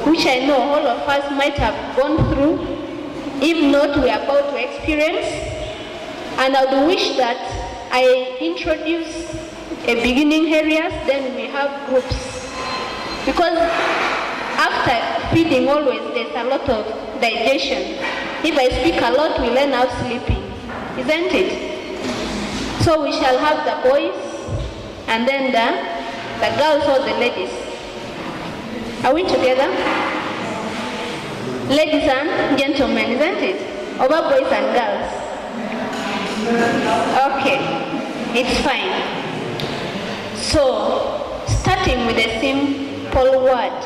which I know all of us might have gone through, if not, we are about to experience. And I would wish that I introduce a beginning areas, then we have groups. Because after feeding always there's a lot of digestion. If I speak a lot, we learn out sleeping, isn't it? So we shall have the boys and then the girls or the ladies. Are we together? Ladies and gentlemen, isn't it? Over boys and girls. Okay, it's fine. So, starting with a simple word,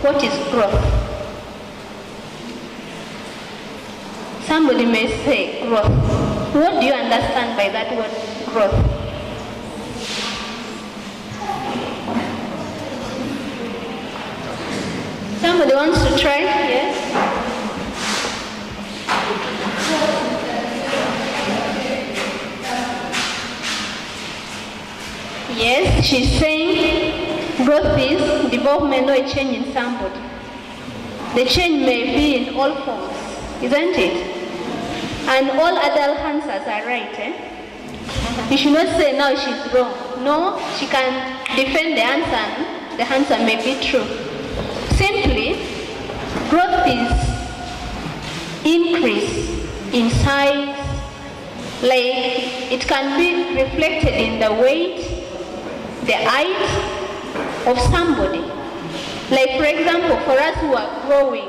what is growth? Somebody may say growth. What do you understand by that word, growth? Somebody wants to try? Yes? Yes, she's saying growth is development or a change in somebody. The change may be in all forms, isn't it? And all adult answers are right, eh? You should not say now she's wrong. No, she can defend the answer and the answer may be true. Simply, growth is increase in size, like it can be reflected in the weight, the height of somebody. Like for example, for us who are growing,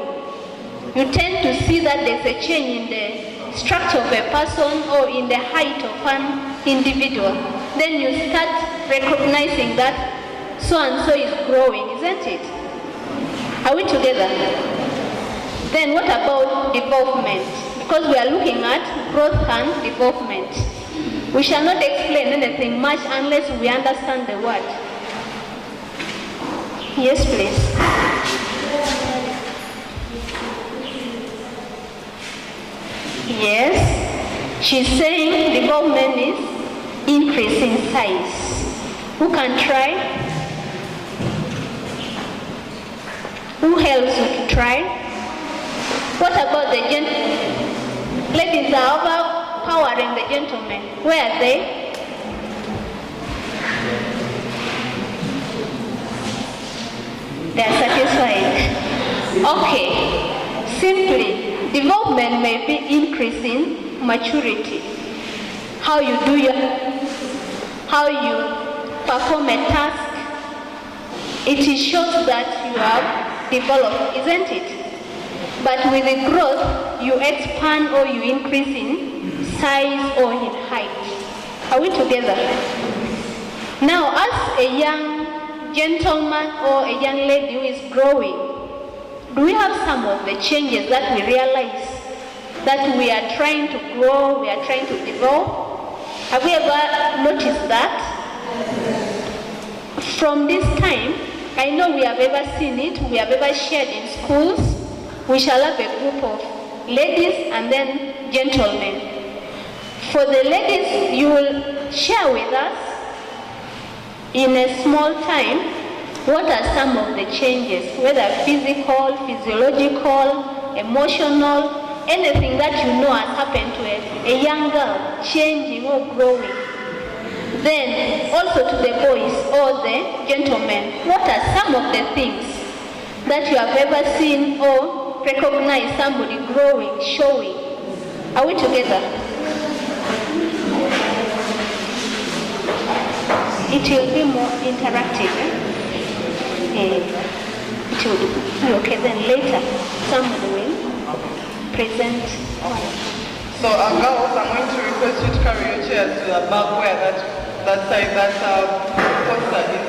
you tend to see that there's a change in the structure of a person or in the height of an individual. Then you start recognizing that so and so is growing, isn't it? Are we together? Then what about development? Because we are looking at growth and development. We shall not explain anything much unless we understand the word. Yes, please. Yes, she's saying development is increase in size. Who can try? Who helps you to try? What about the gentlemen? Ladies are overpowering the gentlemen. Where are they? They are satisfied. Okay. Simply, development may be increasing maturity. How you perform a task. It shows that you have developed, isn't it? But with the growth, you expand or you increase in size or in height. Are we together? Now, as a young gentleman or a young lady who is growing, do we have some of the changes that we realize that we are trying to grow, we are trying to develop? Have we ever noticed that? From this time, I know we have ever seen it, we have ever shared in schools. We shall have a group of ladies and then gentlemen. For the ladies, you will share with us in a small time what are some of the changes, whether physical, physiological, emotional, anything that you know has happened to a young girl, changing or growing. Then also to the boys or the gentlemen, what are some of the things that you have ever seen or recognized somebody growing, showing? Are we together? It will be more interactive. It will be okay. Then later, somebody will present. So girls, I'm going to request you to carry your chairs to the back where that side, that poster is.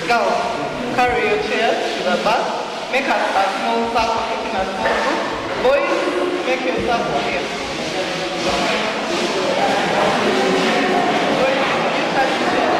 Girls, carry your chairs to the back. Make a small circle, making a small group. Boys, make your circle here. Boys, you touch the chair.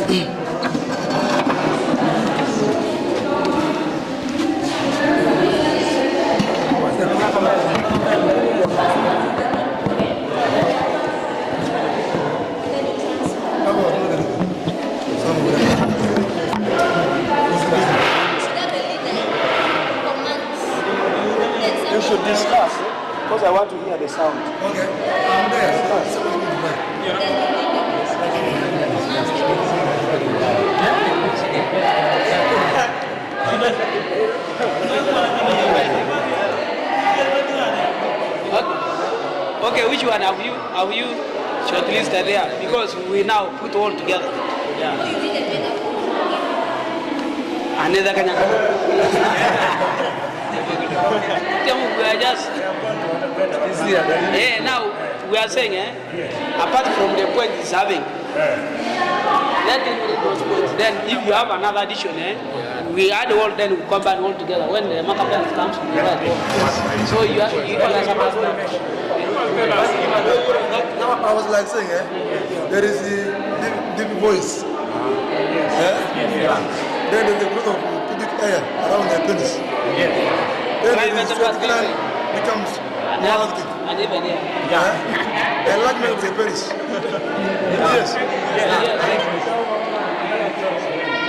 You should discuss, because I want to hear the sound. Okay, I'm there. Okay, which one have you shortlisted there? Because we now put all together. Another kind of we are just now we are saying apart from the point he's having, then if you have another addition, we add all, then we combine all together. When the marker pen comes, so you are supposed to. Now I was like saying, there is the deep voice. Then there's the growth of pubic hair around the penis. Then the sweat gland becomes more active. Enlargement of the penis. Yes.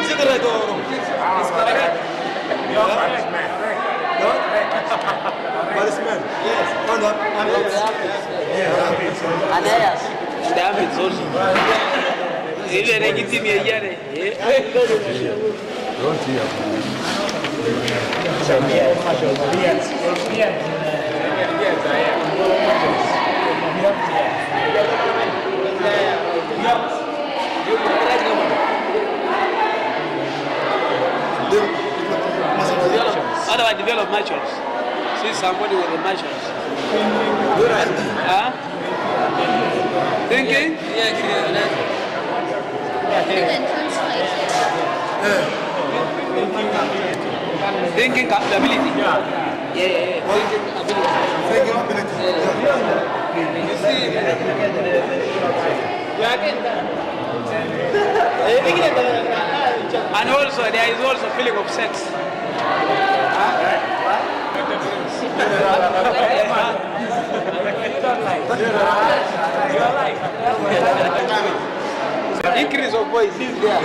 Is it right or wrong? It's correct. But it's men. Yes. On up. And yes. The habits also. Even negative here. Don't hear. Otherwise, develop matches. See somebody with the matches. Thinking? Thinking capability. Thinking ability. You see, and also there is also feeling of sex. Increase of voice is there.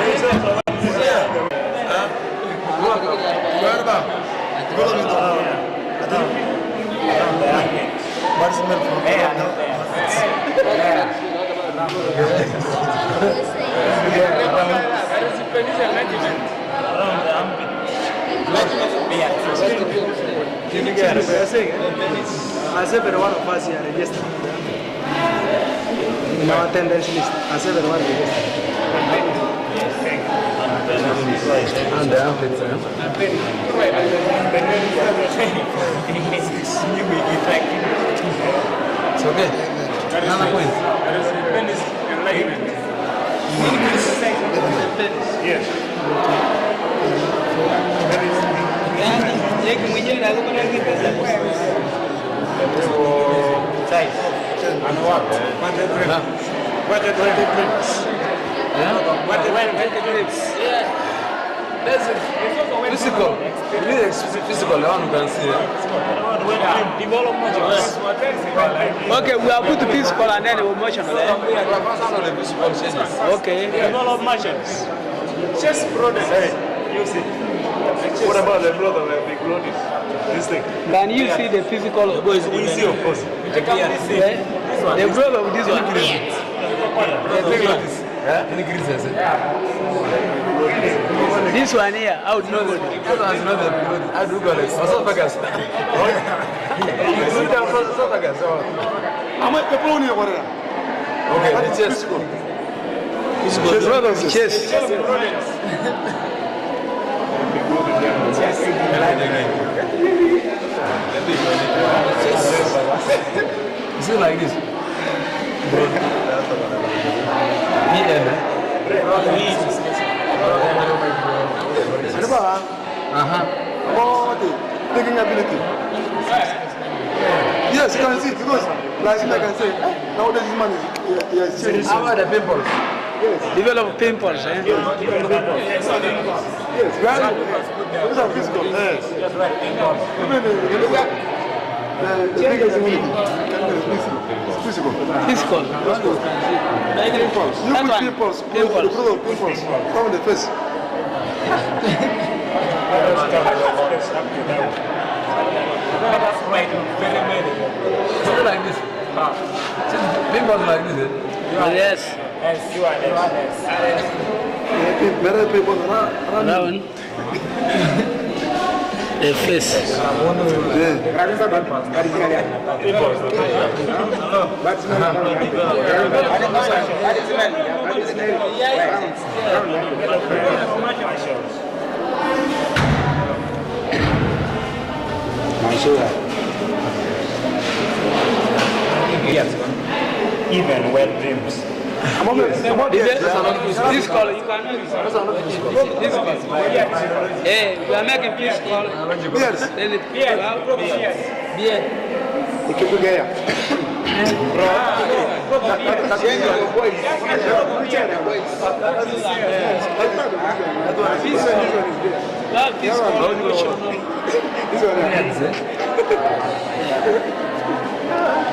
What about? What is meant for? I said, but one of us here registered. In our attendance list, I said, but one registered. And the outfits, it's okay. Another point. Yes. And what? What the trips? What the trips? That's physical. Physical, the one who can see. Okay, we are put to physical and then emotional. Okay. Develop motions. Just broaden it. You see. What about the brother with big bodies? This thing. Can you see the physical? We see, of course. The brother of this one. This one here, how do you go? How do you call it? Esophagus. Okay, the chest. The brother's chest. Is it like this? Thinking ability. Yes, you can see because, like I can say, nowadays this man is changing. How about the pimples? Develop pimples, eh? Yes, those are physical. Yes. Even the biggest immunity is physical. Physical. Pimples. You put pimples. The growth of pimples from the face. That's quite very many. Something like this. Pimples like this. Yes. Yes, you are yes. Better people around. Around. The face. Yes. Even wet dreams. This call, you cannot use this call. Hey, we are making this call. Yes. Then it beer.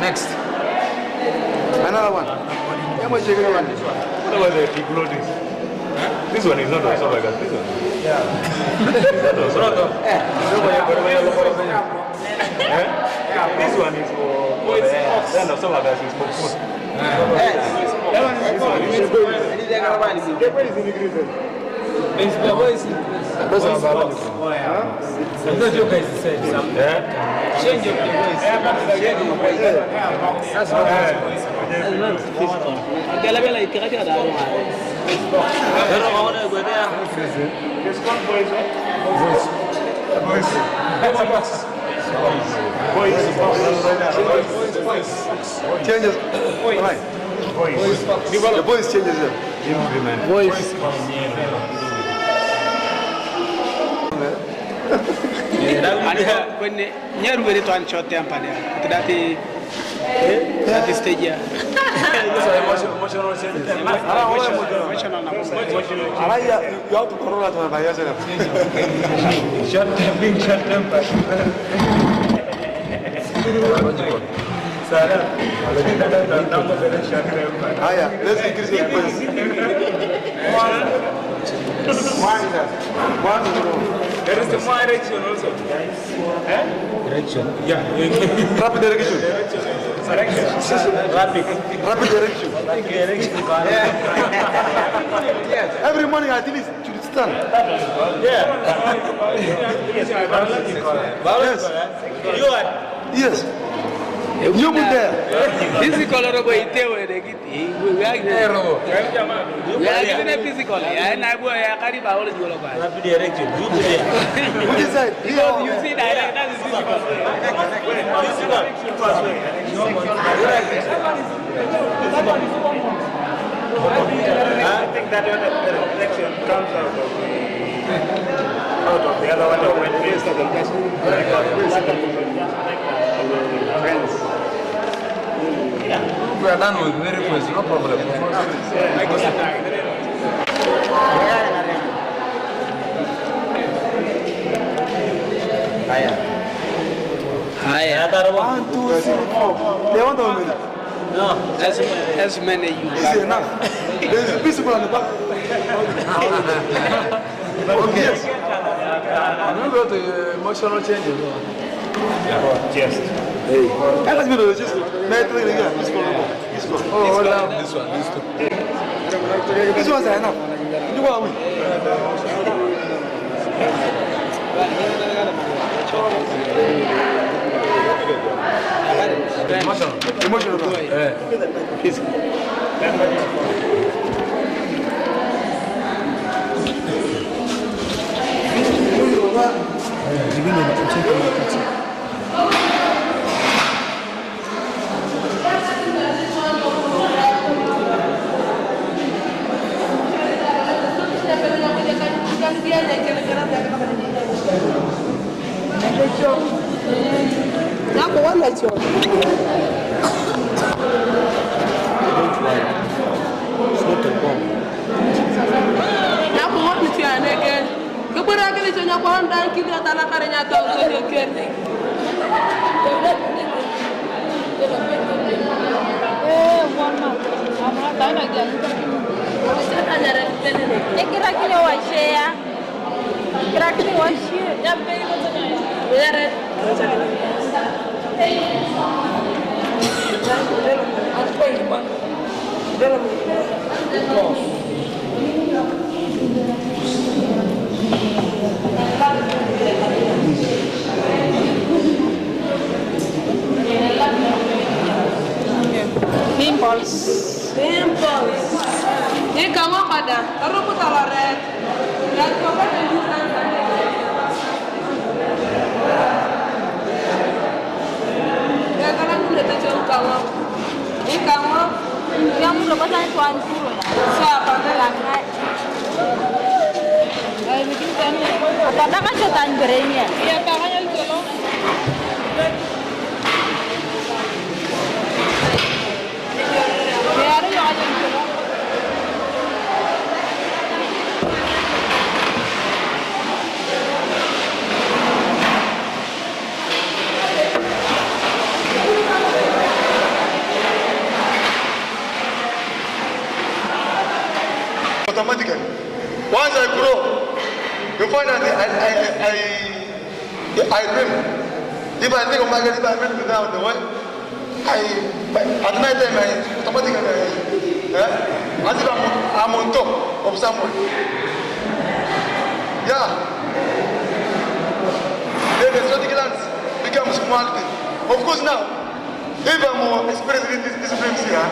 Next. Another one. How much you going to What about the epiglottis? This one is not also like that. This one. Yeah. This one is for the air. Then also like that is for food. I'm not your guys said something. Change of the voice. That's what changes? The voice changes. Voice. When you're ready to unshot them, that is stage. Emotional changes. I like you have to control that one by yourself. Being short tempered. Let's increase the voice. One. There is the more erection also. direction. Yeah. Rapid erection. Rapid. Rapid erection. Every morning I think it should stand. Yeah. Yes. You put there. This is color of it. We are giving a physical. And I will carry biology. Rapid direction. You put there. Put it side. Because you see that is physical. I think that when the reflection comes out of the other one of when based on the friends. We are done with very quick, no problem. Higher. 1, 2, 3, 4. They want to win. No, as many you It's enough. There's a physical on the back. Yes. I'm not going to emotional changes. Yes. Hey. I like to just mentally again. Oh, hold on. This one, these two. This one's enough. You want to win. Emotional. Physical. Number one, that's yours. It's not a bomb. dan kita tanah karenya tahu saja kene. Mwana. Ama tana gani? Sasa nara kene. Ekira kile wa share. Kira kile wa share. Ya mbele kwa tana. Yare. Pimples. Ini kamu pada, taruh putar red. Dan kau kan menunjukkan ya karena aku udah tahu kamu. Ini kamu yang udah pasang tuan dulu ya. Siapa lagi? Bikin kan? Apa kan setan gorengnya? Iya, tangannya itu loh. Biar yang aja itu loh. Automatically. Once I grow, you find that I dream. If I think of my girl, if I dream down the way, at night time, automatically, as if I'm on top of someone. Yeah. Then the strategic glands becomes quality. Of course now, if I'm experiencing this dreams here,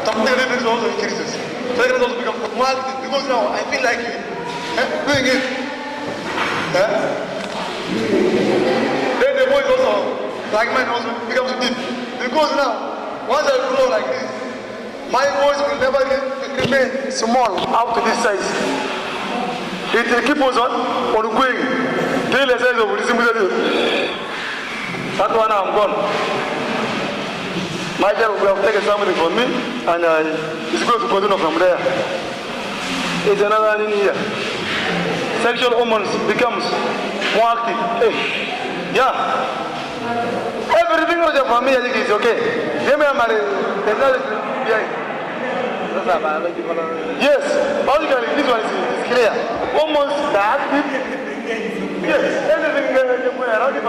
something also increases. So it also becomes quality because now I feel like doing it. Then the voice also, like mine, also becomes deep. Because now, once I grow like this, my voice will never remain small up to this size. It keeps on going. Till the size of this. That one I'm gone. My child will have taken something from me, and it's going to continue from there. It's another thing here. Sexual hormones becomes more active. Hey. Yeah. Everything for me, I think is okay. Yes, basically this one is clear. Hormones are active. Yes, everything around the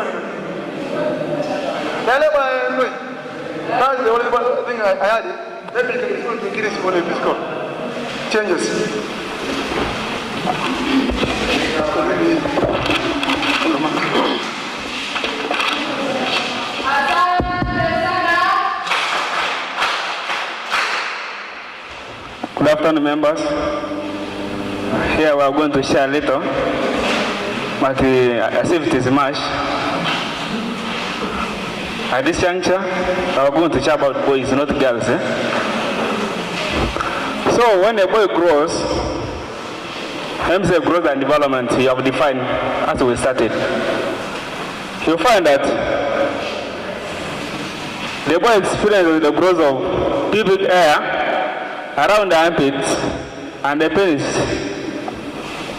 that's the only thing I had. Let me take it to increase only this call. Changes. Good afternoon, members. Here we are going to share a little, but as if it is much. At this juncture, we are going to share about boys, not girls. So when a boy grows, MZ growth and development, you have defined as we started. You find that the boy experiences the growth of pubic hair around the armpits and the penis.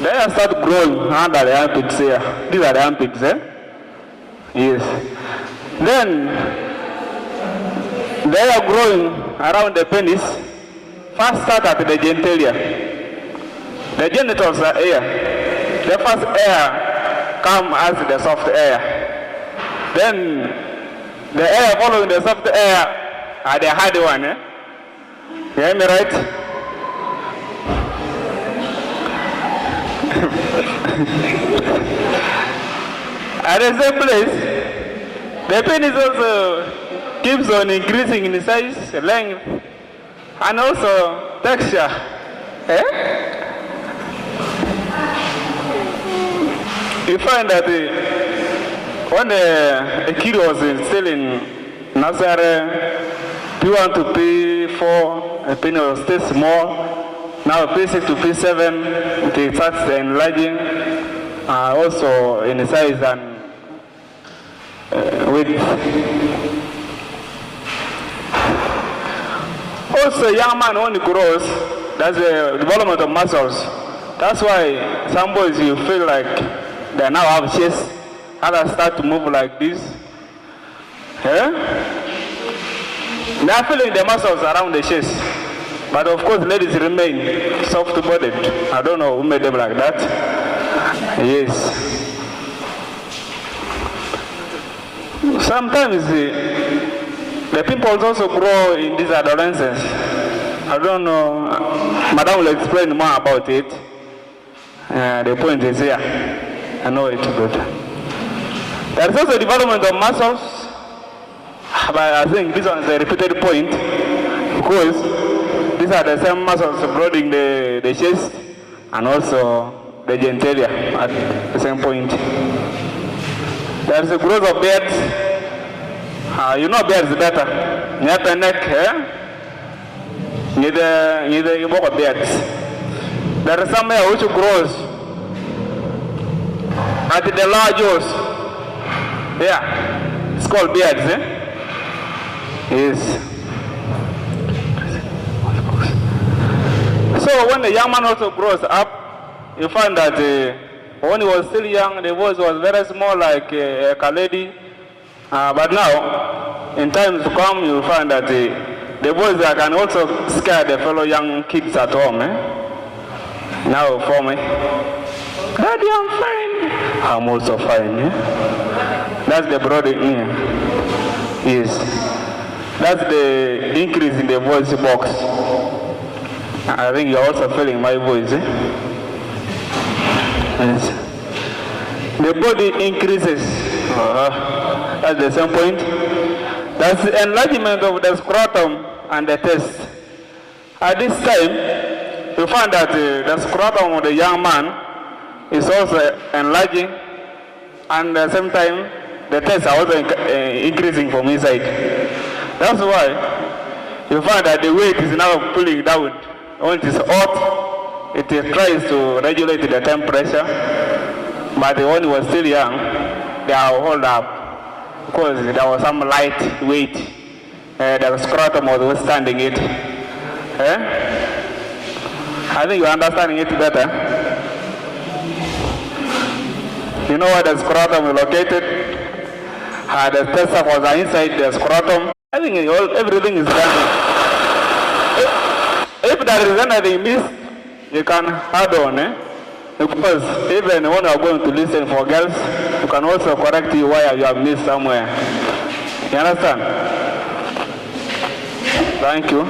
The hair start growing under the armpits here. These are the armpits, Yes. Then the hair growing around the penis first start at the genitalia. The genitals are here. The first air come as the soft air. Then the air following the soft air are the hard one. You hear me right? At the same place, the penis also keeps on increasing in size, length, and also texture. You find that when a kid was still in nursery, P1 to P4, the penis was still small. Now P6 to P7, it starts enlarging, also in size and width. Also, young man only grows. That's the development of muscles. That's why some boys you feel like they now have chest. Others start to move like this. They are feeling the muscles around the chest. But of course, ladies remain soft-bodied. I don't know who made them like that. Yes. Sometimes the pimples also grow in these adolescents. I don't know. Madam will explain more about it. The point is here. I know it good. There is also development of muscles. But I think this one is a repeated point because these are the same muscles surrounding the chest and also the genitalia at the same point. There is a growth of beards. You know beards better. Neck and neck, neither you walk beards. There is some hair which grows at the large jaws. Yeah, it's called beards. Yes. So when the young man also grows up, you find that when he was still young, the voice was very small like a lady. But now, in times to come, you find that the voice can also scare the fellow young kids at home. Now for me, Daddy, I'm fine. I'm also fine. That's the broad Yes. That's the increase in the voice box. I think you're also feeling my voice. Yes. The body increases. That's the same point. That's the enlargement of the scrotum and the test. At this time, you find that the scrotum of the young man is also enlarging, and at the same time, the tests are also increasing from inside. That's why you find that the weight is now pulling down. When it is hot, it tries to regulate the temperature, but when it was still young, they are hold up because there was some light weight. The scrotum was withstanding it. I think you are understanding it better. You know where the scrotum is located? The testa was inside the scrotum. I think everything is done. If there is anything missed, you can add on. Because even when you are going to listen for girls, you can also correct you why you have missed somewhere. You understand? Thank you.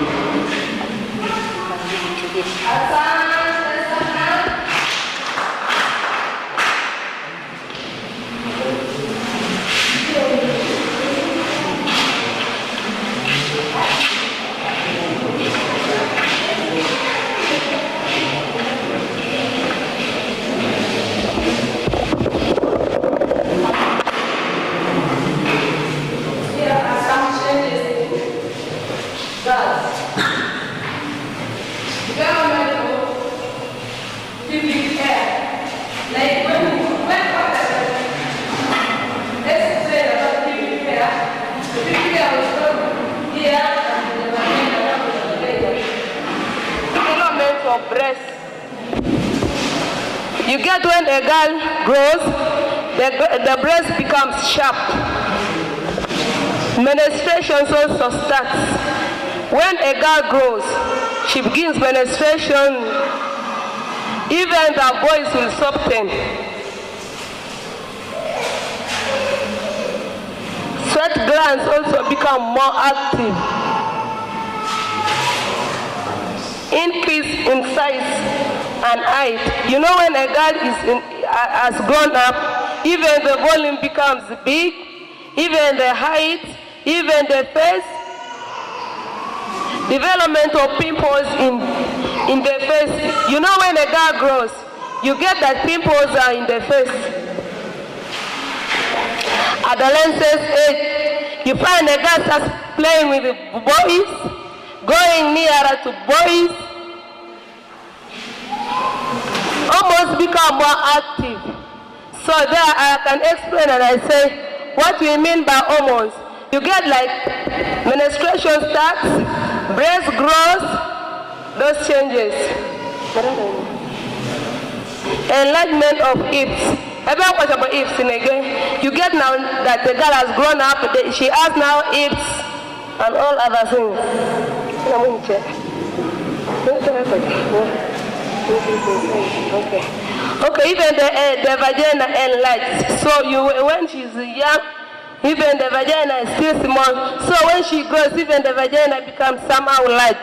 You get when a girl grows, the breast becomes sharp. Menstruation also starts. When a girl grows, she begins menstruation, even the voice will soften. Sweat glands also become more active. Increase in size and height. You know, when a girl has grown up, even the volume becomes big, even the height, even the face. Development of pimples in the face. You know, when a girl grows, you get that pimples are in the face. Adolescence age, you find a girl starts playing with the boys, going nearer to boys, almost become more active. So there I can explain and I say what we mean by hormones. You get like menstruation starts, breast grows, those changes. Enlargement of hips. Everyone question about ifs in again. You get now that the girl has grown up, she has now ifs and all other things. Okay, even the vagina enlarged. So when she's young, even the vagina is still small. So when she grows, even the vagina becomes somehow large.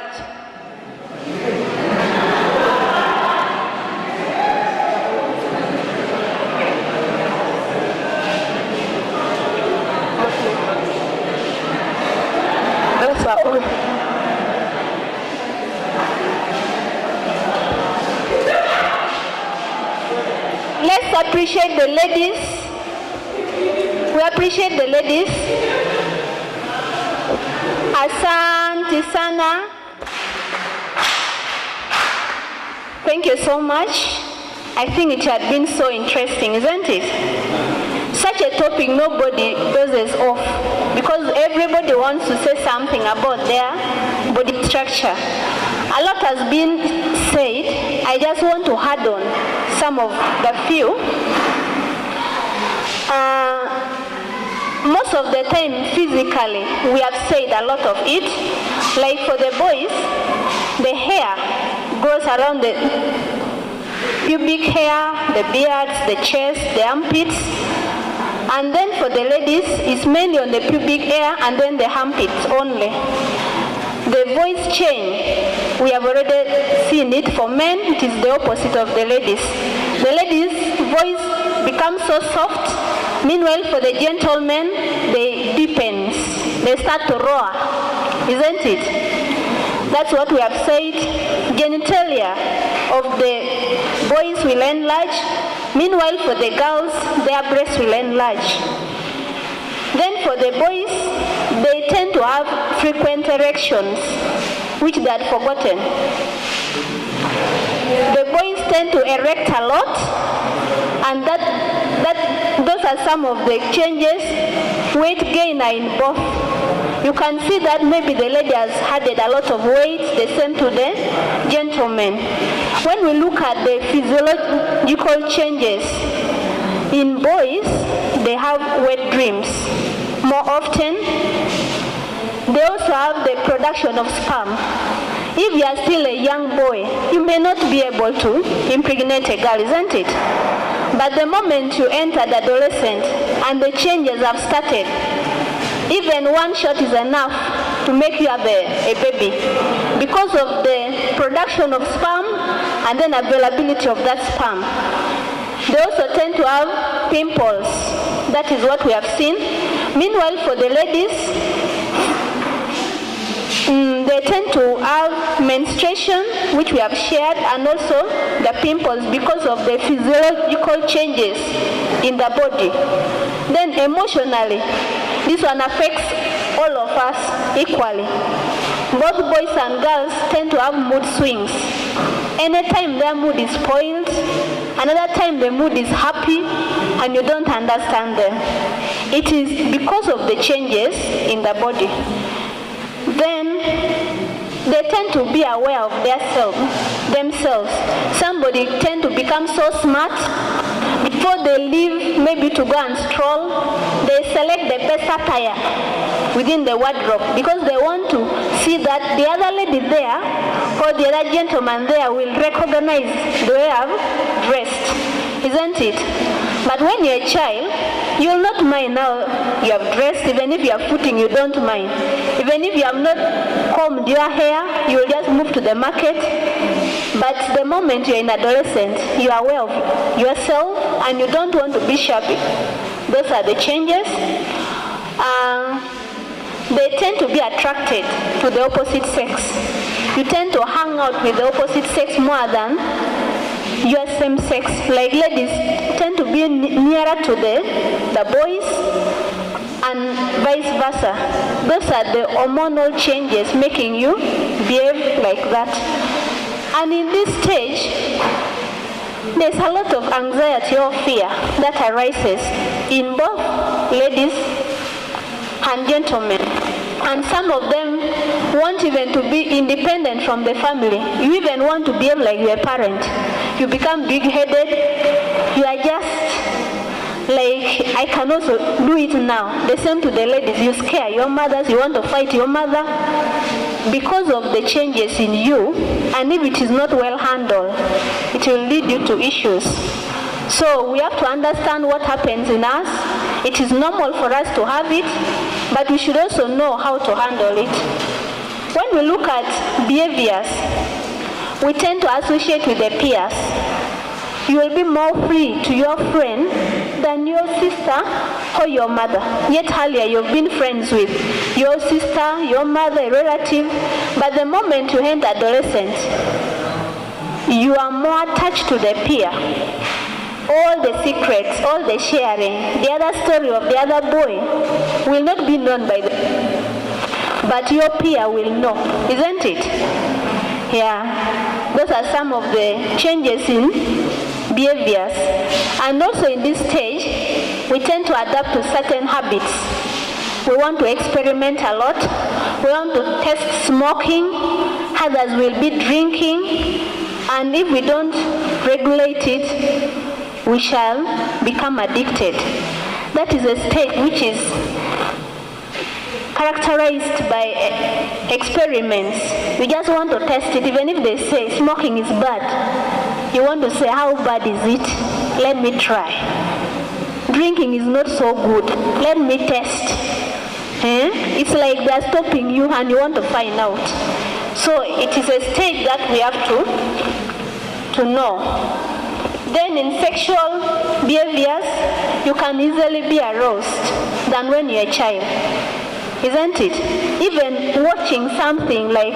That's all. Let's appreciate the ladies. We appreciate the ladies. Asante sana. Thank you so much. I think it had been so interesting, isn't it? Such a topic nobody dozes off because everybody wants to say something about their body structure. A lot has been said. I just want to add on some of the few. Most of the time, physically, we have said a lot of it. Like for the boys, the hair grows around the pubic hair, the beards, the chest, the armpits. And then for the ladies, it's mainly on the pubic hair and then the armpits only. The voice change, we have already seen it. For men, it is the opposite of the ladies. The ladies' voice becomes so soft. Meanwhile, for the gentlemen, they deepens. They start to roar, isn't it? That's what we have said. Genitalia of the boys will enlarge. Meanwhile, for the girls, their breasts will enlarge. Then for the boys, they tend to have frequent erections, which they had forgotten. The boys tend to erect a lot, and those are some of the changes. Weight gain are in both. You can see that maybe the lady has added a lot of weight, the same to the gentleman. When we look at the physiological changes, in boys, they have wet dreams more often. They also have the production of sperm. If you are still a young boy, you may not be able to impregnate a girl, isn't it? But the moment you enter the adolescent and the changes have started, even one shot is enough to make you have a baby because of the production of sperm and then availability of that sperm. They also tend to have pimples. That is what we have seen. Meanwhile, for the ladies, they tend to have menstruation, which we have shared, and also the pimples because of the physiological changes in the body. Then emotionally, this one affects all of us equally. Both boys and girls tend to have mood swings. Anytime their mood is spoiled, another time the mood is happy, and you don't understand them. It is because of the changes in the body. Then they tend to be aware of themselves. Somebody tend to become so smart. Before they leave, maybe to go and stroll, they select the best attire within the wardrobe because they want to see that the other lady there or the other gentleman there will recognize the way I've dressed, isn't it? But when you're a child, you'll not mind now you have dressed. Even if you are footing, you don't mind. Even if you have not combed your hair, you'll just move to the market. But the moment you're in adolescent, you are aware of yourself and you don't want to be shabby. Those are the changes. They tend to be attracted to the opposite sex. You tend to hang out with the opposite sex more than your same sex. Like ladies tend to be nearer to the boys and vice versa. Those are the hormonal changes making you behave like that. And in this stage, there's a lot of anxiety or fear that arises in both ladies and gentlemen. And some of them want even to be independent from the family. You even want to behave like your parent. You become big-headed. You are just Like, I can also do it now. The same to the ladies. You scare your mothers, you want to fight your mother because of the changes in you, and if it is not well handled, it will lead you to issues. So we have to understand what happens in us. It is normal for us to have it, but we should also know how to handle it. When we look at behaviors, we tend to associate with the peers. You will be more free to your friend than your sister or your mother. Yet earlier you've been friends with your sister, your mother, a relative, but the moment you enter adolescence, you are more attached to the peer. All the secrets, all the sharing, the other story of the other boy will not be known by the, but your peer will know, isn't it? Yeah, those are some of the changes in behaviors. And also in this stage, we tend to adapt to certain habits. We want to experiment a lot. We want to test smoking. Others will be drinking. And if we don't regulate it, we shall become addicted. That is a state which is characterized by experiments. We just want to test it. Even if they say smoking is bad, you want to say, how bad is it? Let me try. Drinking is not so good. Let me test. It's like they are stopping you and you want to find out. So it is a stage that we have to know. Then in sexual behaviors, you can easily be aroused than when you're a child, isn't it? Even watching something like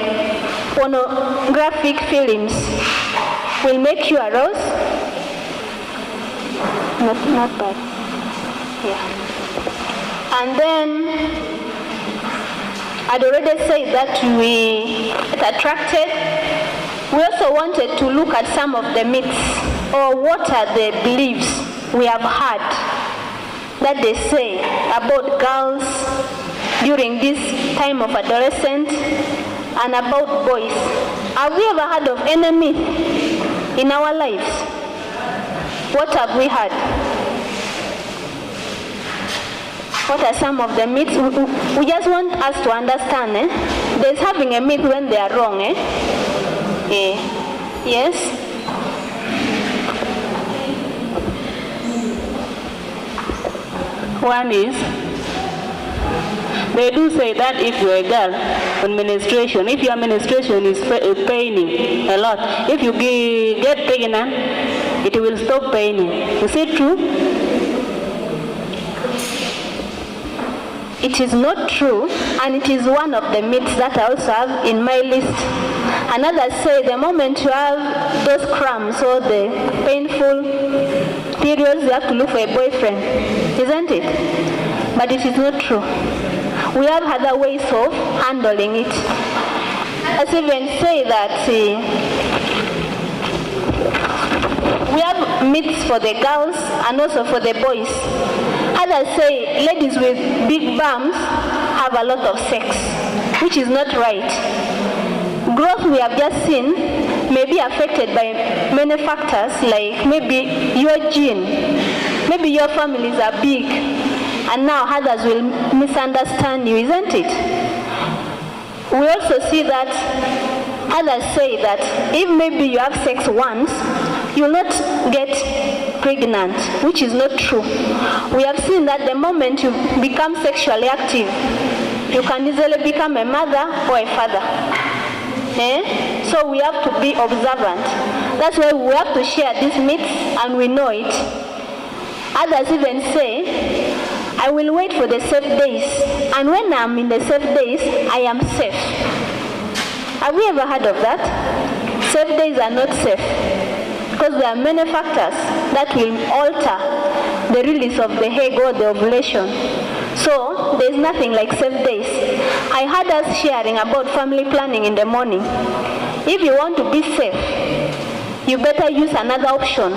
pornographic films will make you aroused. Not bad. Yeah. And then I'd already said that we get attracted. We also wanted to look at some of the myths, or what are the beliefs we have had that they say about girls during this time of adolescence and about boys. Have we ever heard of any myth in our lives? What have we had? What are some of the myths? We just want us to understand. There's having a myth when they are wrong. Yes? One is, they do say that if you're a girl on menstruation, if your menstruation is paining a lot, if you get pregnant, it will stop paining. Is it true? It is not true, and it is one of the myths that I also have in my list. Another say the moment you have those cramps or the painful periods, you have to look for a boyfriend, isn't it? But it is not true. We have other ways of handling it. Let's even say that we have myths for the girls and also for the boys. Others say ladies with big bums have a lot of sex, which is not right. Growth we have just seen may be affected by many factors, like maybe your gene, maybe your families are big, and now others will misunderstand you, isn't it? We also see that others say that if maybe you have sex once, you'll not get pregnant, which is not true. We have seen that the moment you become sexually active, you can easily become a mother or a father. So we have to be observant. That's why we have to share these myths and we know it. Others even say, I will wait for the safe days, and when I'm in the safe days, I am safe. Have we ever heard of that? Safe days are not safe, because there are many factors that will alter the release of the egg or the ovulation. So there's nothing like safe days. I heard us sharing about family planning in the morning. If you want to be safe, you better use another option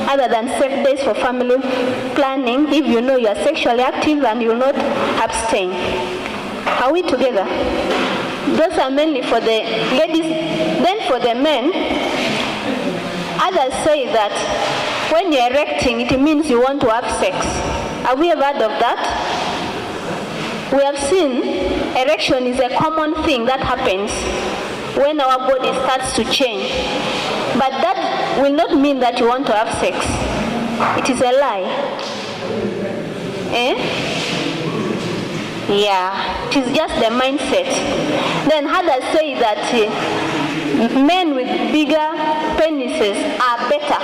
other than safe days for family planning if you know you are sexually active and you will not abstain. Are we together? Those are mainly for the ladies. Then for the men, others say that When you're erecting, it means you want to have sex. Have we ever heard of that? We have seen erection is a common thing that happens when our body starts to change. But that will not mean that you want to have sex. It is a lie. Yeah, it is just the mindset. Then others say that men with bigger penises are better,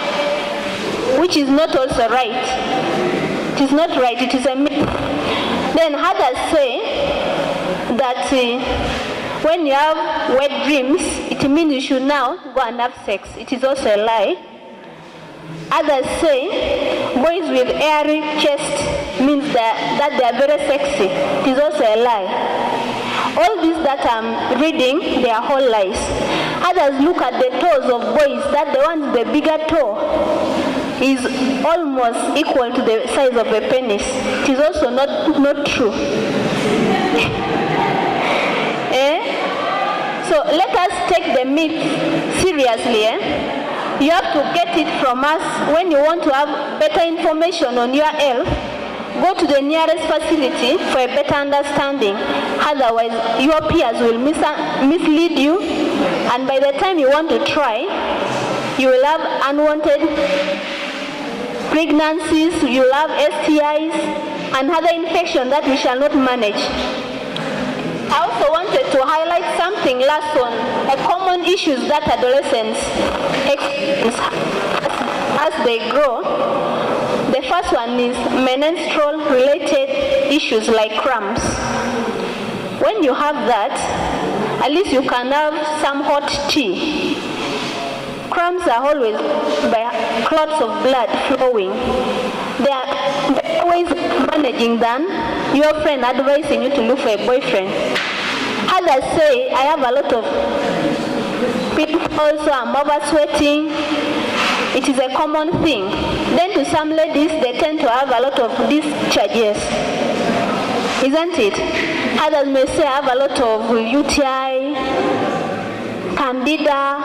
which is not also right. It is not right, it is a myth. Then others say that when you have wet dreams, it means you should now go and have sex. It is also a lie. Others say boys with hairy chest means that they are very sexy. It is also a lie. All these that I'm reading, they are all lies. Others look at the toes of boys, that the one with the bigger toe is almost equal to the size of a penis. It is also not true. So let us take the myth seriously. You have to get it from us. When you want to have better information on your health, go to the nearest facility for a better understanding. Otherwise, your peers will mislead you, and by the time you want to try, you will have unwanted pregnancies, you will have STIs, and other infections that we shall not manage. I also wanted to highlight something last on a common issues that adolescents experience as they grow. The first one is menstrual related issues like cramps. When you have that, at least you can have some hot tea. Cramps are always by clots of blood flowing. They are always managing than your friend advising you to look for a boyfriend. Others say, I have a lot of pimples, I'm over sweating. It is a common thing. Then to some ladies, they tend to have a lot of discharges. Isn't it? Others may say, I have a lot of UTI, Candida.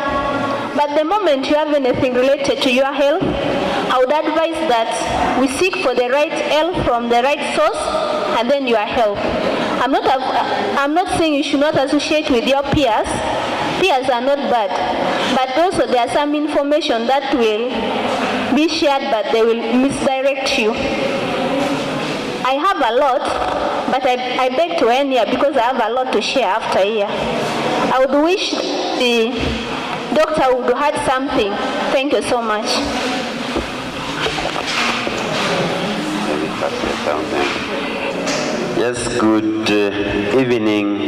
But the moment you have anything related to your health, I would advise that we seek for the right help from the right source, and then your health. I'm not saying you should not associate with your peers. Peers are not bad, but also there are some information that will be shared, but they will misdirect you. I have a lot, but I beg to end here because I have a lot to share after here. I would wish the doctor would add something. Thank you so much. Yes, good evening.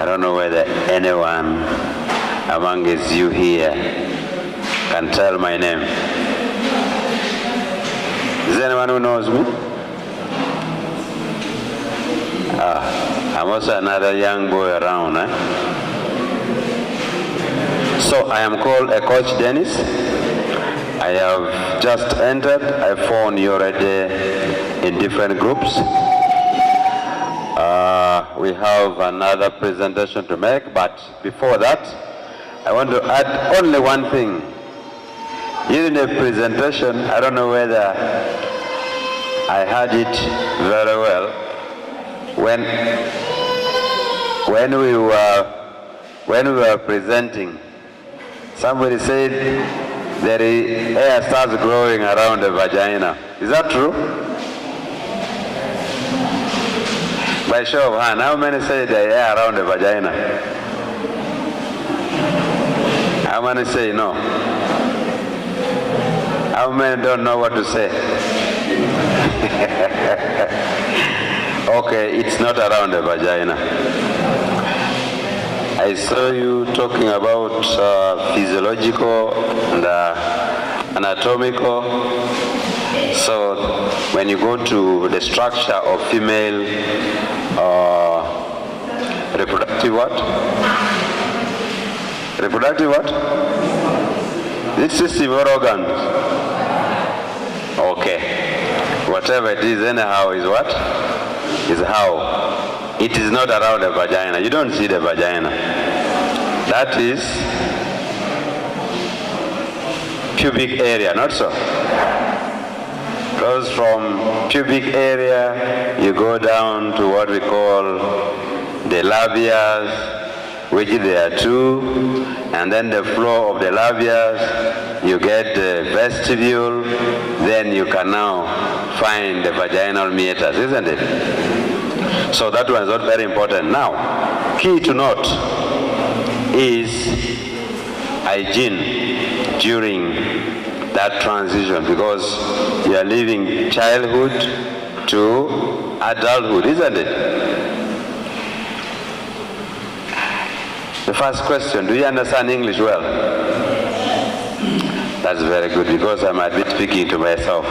I don't know whether anyone among you here can tell my name. Is there anyone who knows me? I'm also another young boy around. So I am called Coach Dennis. I have just entered. I found you already in different groups. We have another presentation to make, but before that, I want to add only one thing. During the presentation, I don't know whether I heard it very well. When we were presenting, somebody said that the hair starts growing around the vagina. Is that true? By show of hand, how many say the hair around the vagina? How many say no? How many don't know what to say? Okay, it's not around the vagina. I saw you talking about physiological and anatomical. So when you go to the structure of female reproductive what? Reproductive what? This system or organs? Okay. Whatever it is, anyhow, is what? Is how. It is not around the vagina. You don't see the vagina. That is pubic area, not so? Goes from pubic area, you go down to what we call the labias, which there are two, and then the floor of the labias, you get the vestibule, then you can now find the vaginal meatus, isn't it? So that one is not very important. Now, key to note is hygiene during that transition, because you are leaving childhood to adulthood, isn't it? The first question, do you understand English well? That's very good, because I might be speaking to myself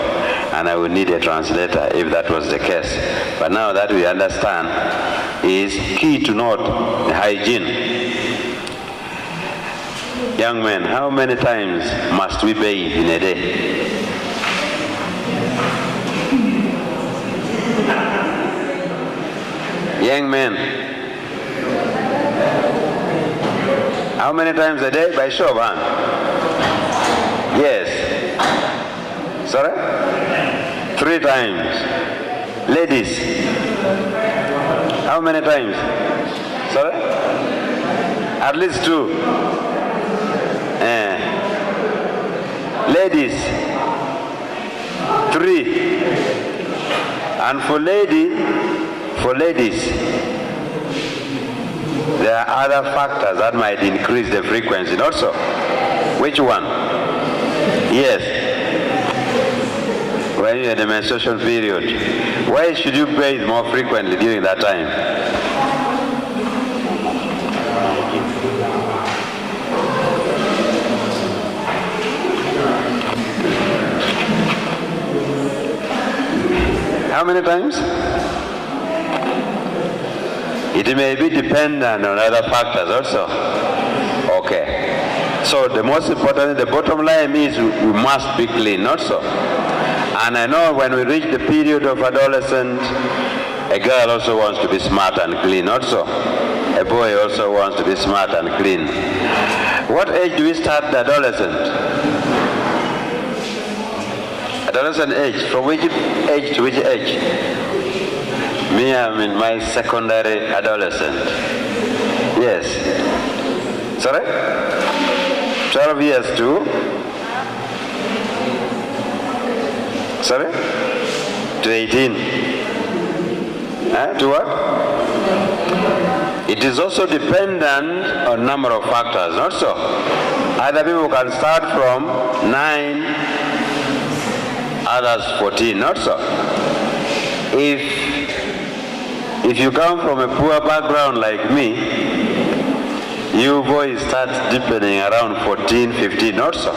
and I would need a translator if that was the case. But now that we understand, is key to note hygiene. Young men, how many times must we bathe in a day? Young men, how many times a day? By show of hand. Yes. Sorry? 3 times. Ladies, how many times? Sorry? At least 2. Ladies, 3. And for ladies, there are other factors that might increase the frequency, not so? Which one? Yes. When you're in the menstruation period. Why should you bathe more frequently during that time? How many times? It may be dependent on other factors also. Okay. So the most important, the bottom line is we must be clean, not so. And I know when we reach the period of adolescence, a girl also wants to be smart and clean, not so. A boy also wants to be smart and clean. What age do we start the adolescent? Adolescent age, from which age to which age? Me, I'm in my secondary adolescent. Yes. Sorry? 12 years to? Sorry? To 18. To what? It is also dependent on number of factors, not so? Other people can start from 9, others 14, not so? If you come from a poor background like me, you boys start deepening around 14, 15, not so?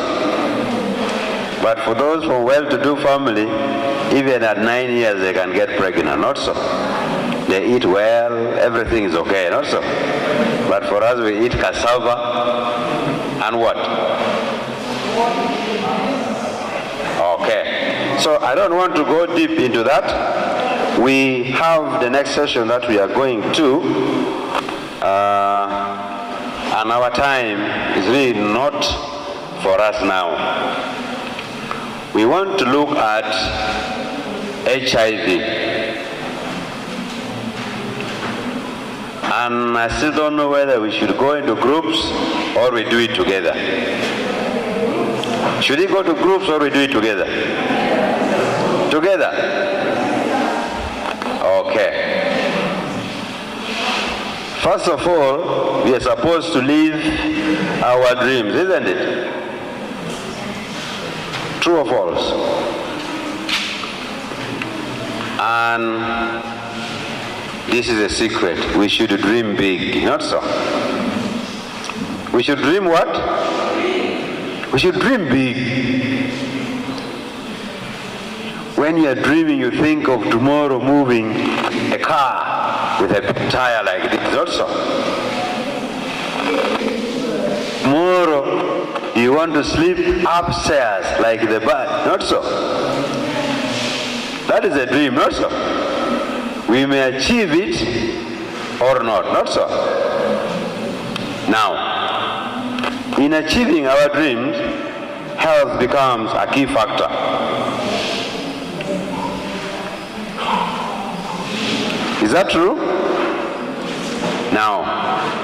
But for those from well-to-do family, even at 9 years they can get pregnant, not so? They eat well, everything is okay, not so? But for us, we eat cassava and what? Okay. So I don't want to go deep into that. We have the next session that we are going to, and our time is really not for us now. We want to look at HIV. And I still don't know whether we should go into groups or we do it together. Should we go to groups or we do it together? Together? Okay. First of all, we are supposed to live our dreams, isn't it? True or false? And this is a secret. We should dream big, not so. We should dream what? We should dream big. When you are dreaming, you think of tomorrow moving a car with a big tire like this, not so. Tomorrow, you want to sleep upstairs like the bird, not so. That is a dream, not so. We may achieve it or not so. Now, in achieving our dreams, health becomes a key factor. Is that true? Now,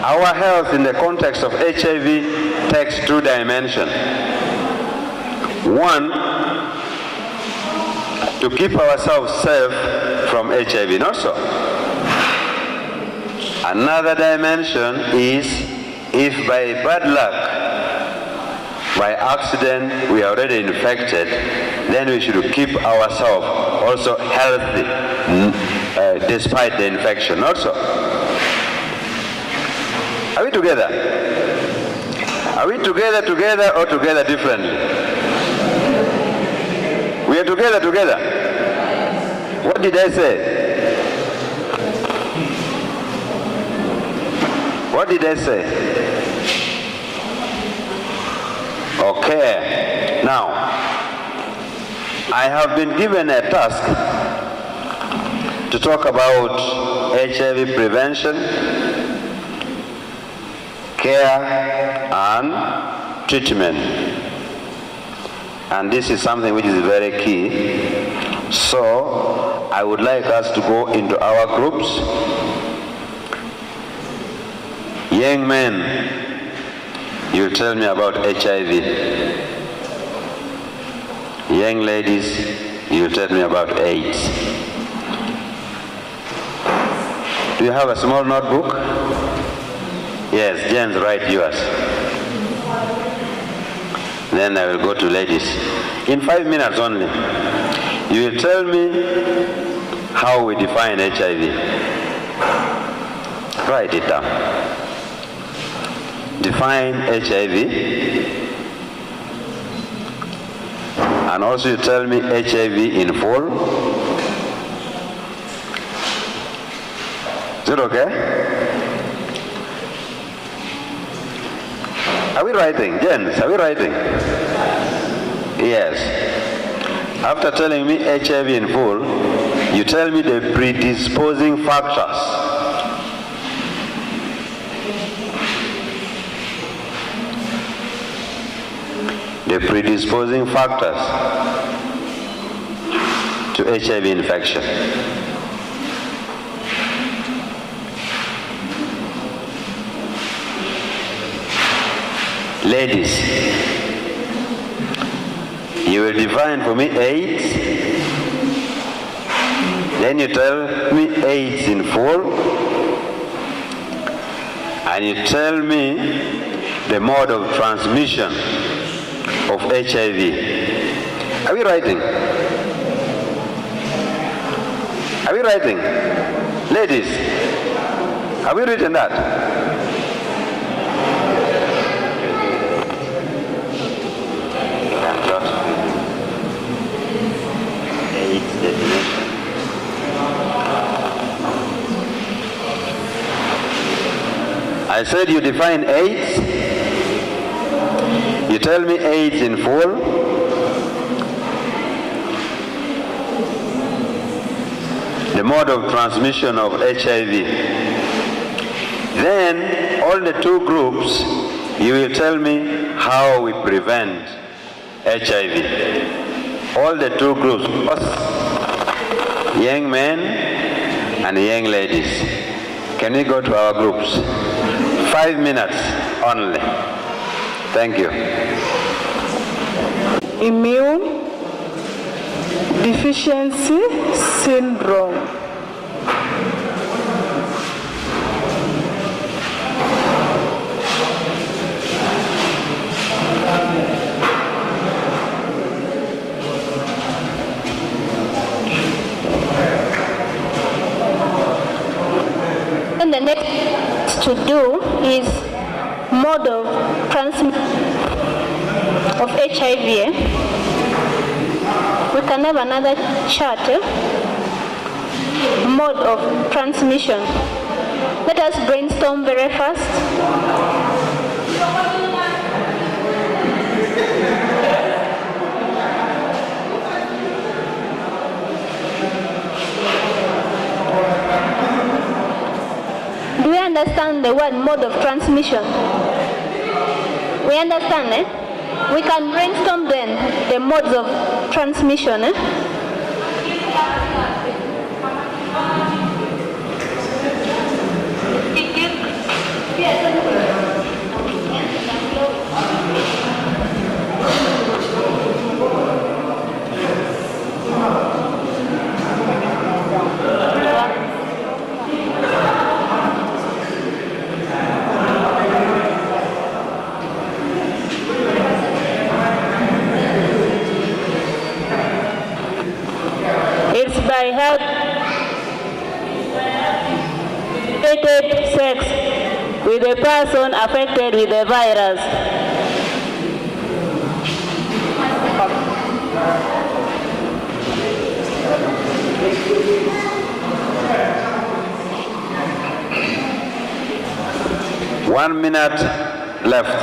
our health in the context of HIV takes two dimensions. One, to keep ourselves safe from HIV, not so. Another dimension is if by bad luck, by accident, we are already infected, then we should keep ourselves also healthy despite the infection, not so. Are we together? Are we together or together differently? We are together. What did I say? What did I say? Okay. Now, I have been given a task to talk about HIV prevention, care, and treatment. And this is something which is very key. So, I would like us to go into our groups. Young men, you tell me about HIV. Young ladies, you tell me about AIDS. Do you have a small notebook? Yes, James, write yours. Then I will go to ladies. In 5 minutes only, you will tell me how we define HIV. Write it down. Define HIV. And also you tell me HIV in full. Is it okay? Are we writing? Jens, are we writing? Yes. After telling me HIV in full, you tell me the predisposing factors. The predisposing factors to HIV infection. Ladies, you will define for me AIDS, then you tell me AIDS in full, and you tell me the mode of transmission of HIV. Are we writing? Are we writing? Ladies, have we written that? AIDS definition. I said you define AIDS. You tell me AIDS in full. The mode of transmission of HIV. Then, all the two groups, you will tell me how we prevent HIV. All the two groups, young men and young ladies. Can we go to our groups? 5 minutes only. Thank you. Immune deficiency syndrome. And the next to do is mode of transmission of HIV. We can have another chart. Mode of transmission. Let us brainstorm very fast. Do you understand the word mode of transmission? We understand, eh? We can brainstorm then the modes of transmission, eh? It's by having sex with a person affected with the virus. One minute left.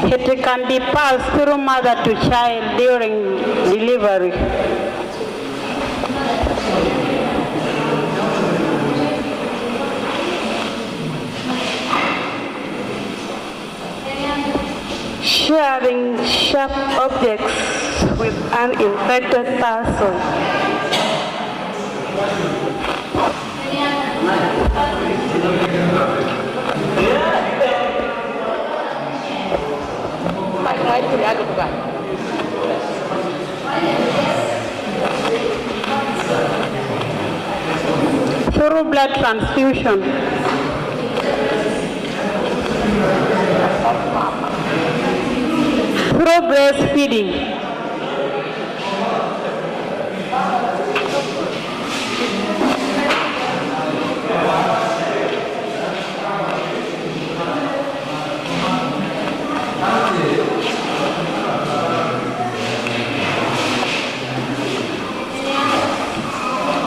It can be passed through mother to child during delivery. Sharing sharp objects with an infected person. Through blood transfusion. Through breastfeeding.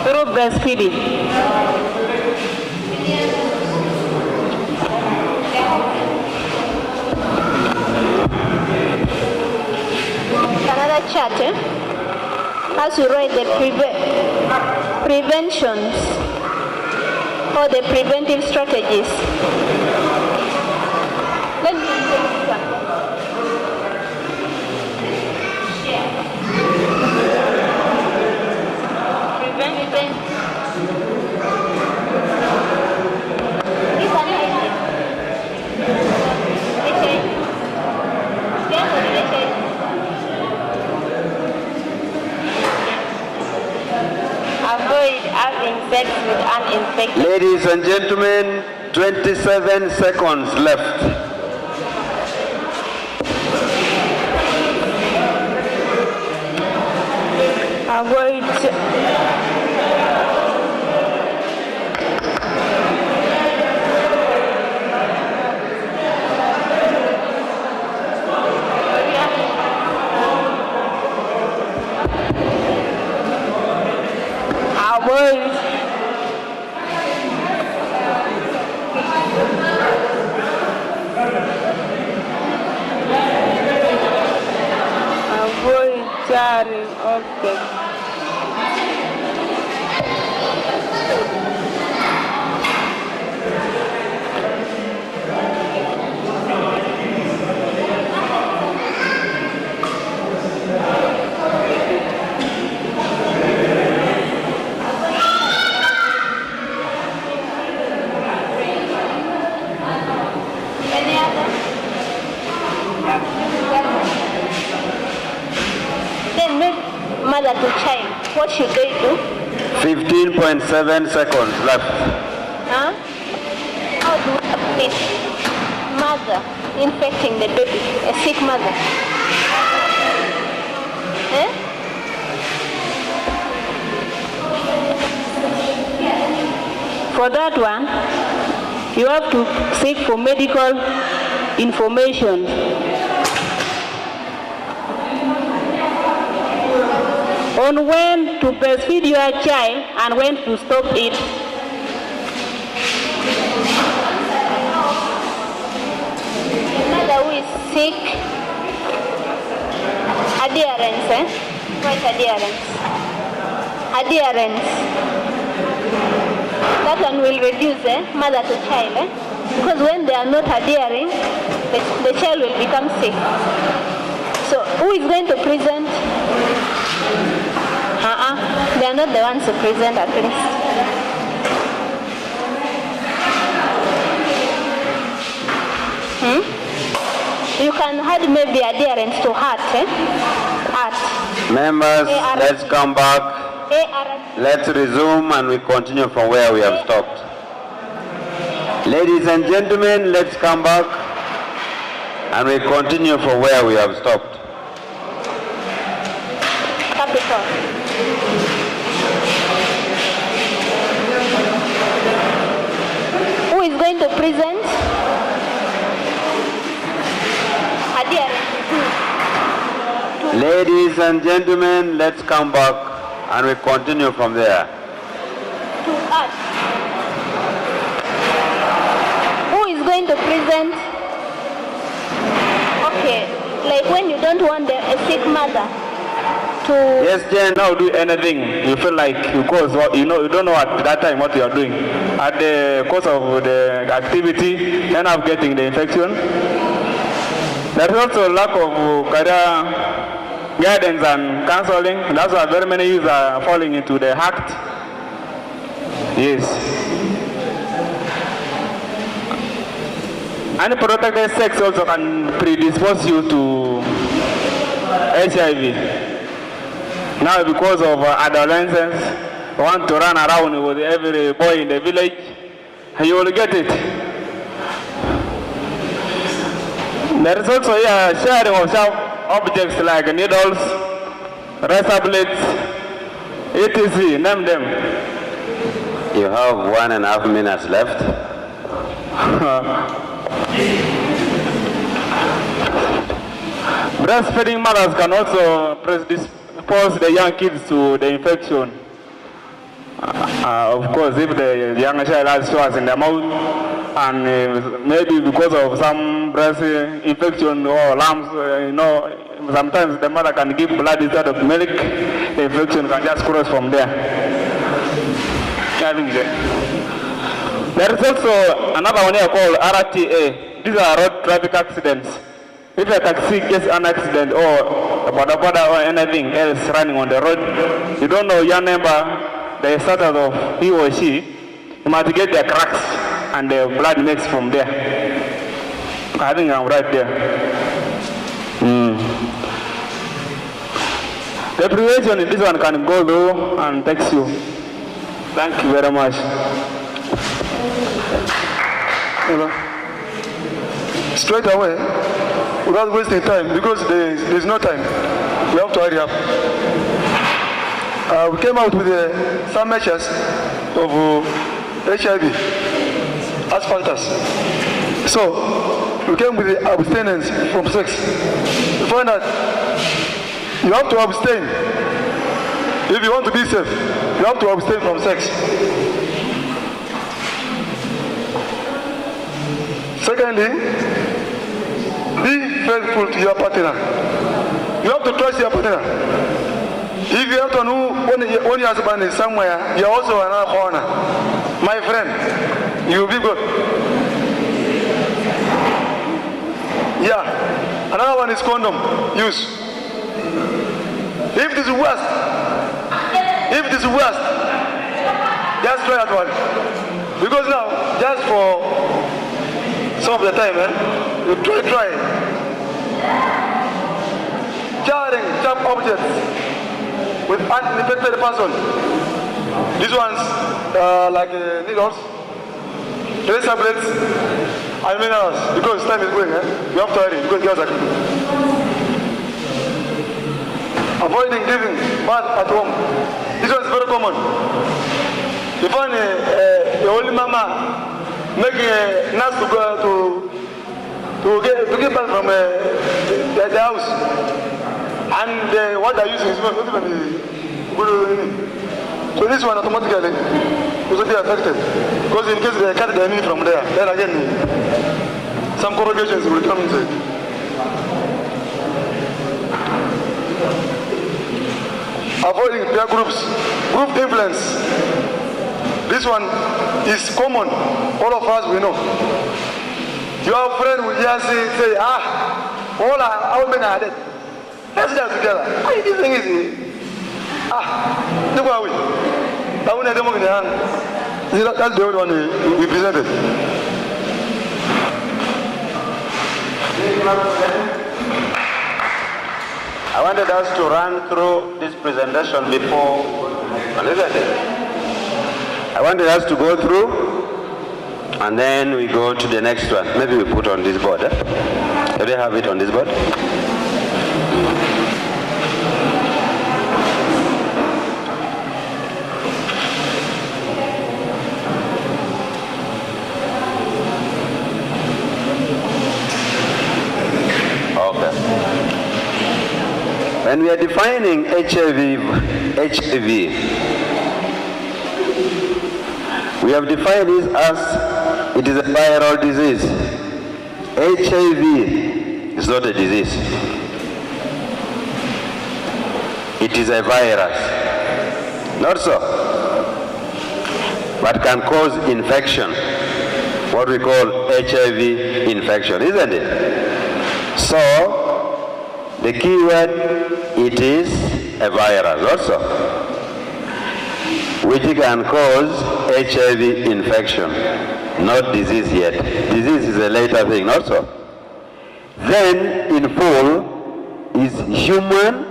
Through breastfeeding. Another chart, eh? As we write the preventions or the preventive strategies. Let me take this one. Preventive. This one is Avoid having sex with uninfected. Ladies and gentlemen, 27 seconds left. Avoid sharing objects. Mother to child, what should they do? 15.7 seconds left. Huh? How do we prevent mother infecting the baby, a sick mother? Eh? For that one, you have to seek for medical information. On when to breastfeed your child and when to stop it. Mother who is sick, adherence, eh? What is adherence? Adherence. That one will reduce, mother to child, eh? Because when they are not adhering, the child will become sick. So who is going to present? They are not the ones to present at least. You can add maybe adherence to heart. Heart. Members, let's come back. Let's resume and we continue from where we have stopped. Ladies and gentlemen, let's come back and we continue from where we have stopped. Capital. Who is going to present? Ladies and gentlemen, let's come back and we continue from there. To us. Who is going to present? Okay, like when you don't want a sick mother to... Yes, Jen, now do anything. You feel like, because you don't know at that time what you are doing. At the course of the activity, you end up getting the infection. There is also lack of career guidance and counseling. That's why very many youths are falling into the act. Yes. Unprotected sex also can predispose you to HIV. Now because of adolescents want to run around with every boy in the village, you will get it. There is also a sharing of sharp objects like needles, razor blades, etc. Name them. You have 1.5 minutes left. Breastfeeding mothers can also predispose the young kids to the infection. Of course, if the young child has sores in the mouth, and maybe because of some breast infection or lumps, sometimes the mother can give blood instead of milk. The infection can just cross from there. There is also another one here called RTA. These are road traffic accidents. If a taxi gets an accident or a boda or anything else running on the road, you don't know your neighbor, the status of he or she, you might get the cracks and the blood mix from there. I think I'm right there. The prevention in this one can go through and text you. Thank you very much. Straight away, without wasting time, because there's no time. We have to hurry up. We came out with some measures of HIV as factors. So, we came with the abstinence from sex. We find that you have to abstain. If you want to be safe, you have to abstain from sex. Secondly, be faithful to your partner. You have to trust your partner. If you have to know when your husband is somewhere, you are also another corner. My friend, you will be good. Yeah. Another one is condom use. If this is worst, just try that one. Because now, just for some of the time, you try. Jarring sharp objects with uninfected person. These ones like needles, razor blades, and minerals. Because time is going, you have to hurry because girls are coming. Avoiding giving birth at home. This one is very common. You find the only mama making a nurse to go to give birth from the house, and what they're using is not even so this one automatically will be affected because in case they cut the meat from there, then again some corrugations will come inside. Avoiding peer groups, group influence. This one is common. All of us, we know. Your friend will just say, how many are dead? Let's get together. This thing is, look away. That's the only one we presented. I wanted us to run through this presentation before. I wanted us to go through, and then we go to the next one. Maybe we put on this board. Do they have it on this board? When we are defining HIV, we have defined it as it is a viral disease. HIV is not a disease. It is a virus. Not so. But can cause infection. What we call HIV infection, isn't it? So, the key word, it is a virus also, which can cause HIV infection, not disease yet. Disease is a later thing also. Then, in full, is human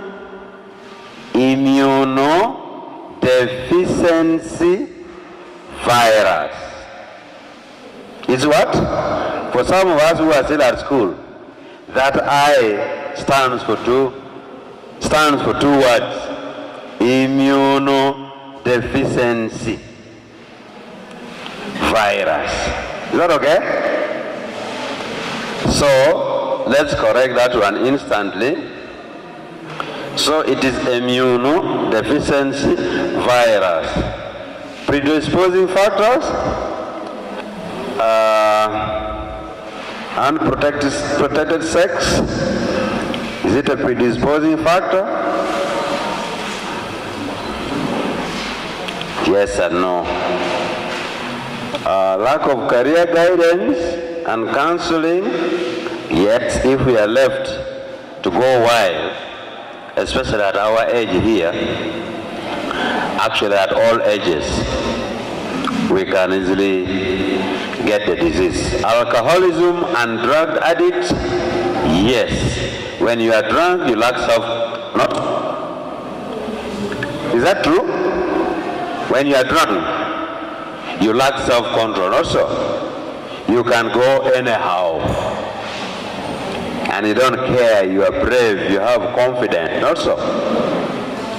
immunodeficiency virus. It's what? For some of us who are still at school, that I stands for two words. Immunodeficiency virus. Is that okay? So let's correct that one instantly. So it is immunodeficiency virus. Predisposing factors, unprotected sex. Is it a predisposing factor? Yes and no. Lack of career guidance and counseling. Yet, if we are left to go wild, especially at our age here, actually at all ages, we can easily get the disease. Alcoholism and drug addict. Yes. When you are drunk, you lack not? Is that true? When you are drunk, you lack self-control also. You can go anyhow. And you don't care, you are brave, you have confidence also.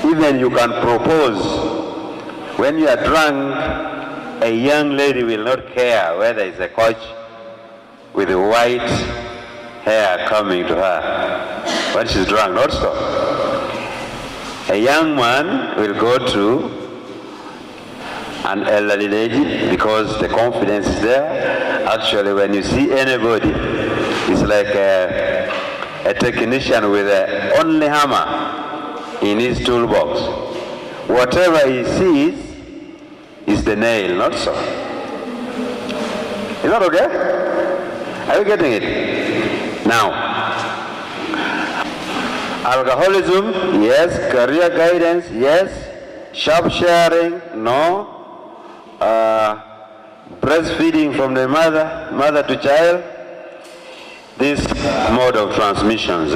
Even you can propose. When you are drunk, a young lady will not care whether it's a coach with a white hair coming to her when she's drunk, not so. A young man will go to an elderly lady because the confidence is there. Actually, when you see anybody, it's like a technician with only hammer in his toolbox. Whatever he sees is the nail, not so. Is that okay? Are you getting it? Now, alcoholism, yes. Career guidance, yes. Shop sharing, no. Breastfeeding from the mother to child. This mode of transmissions.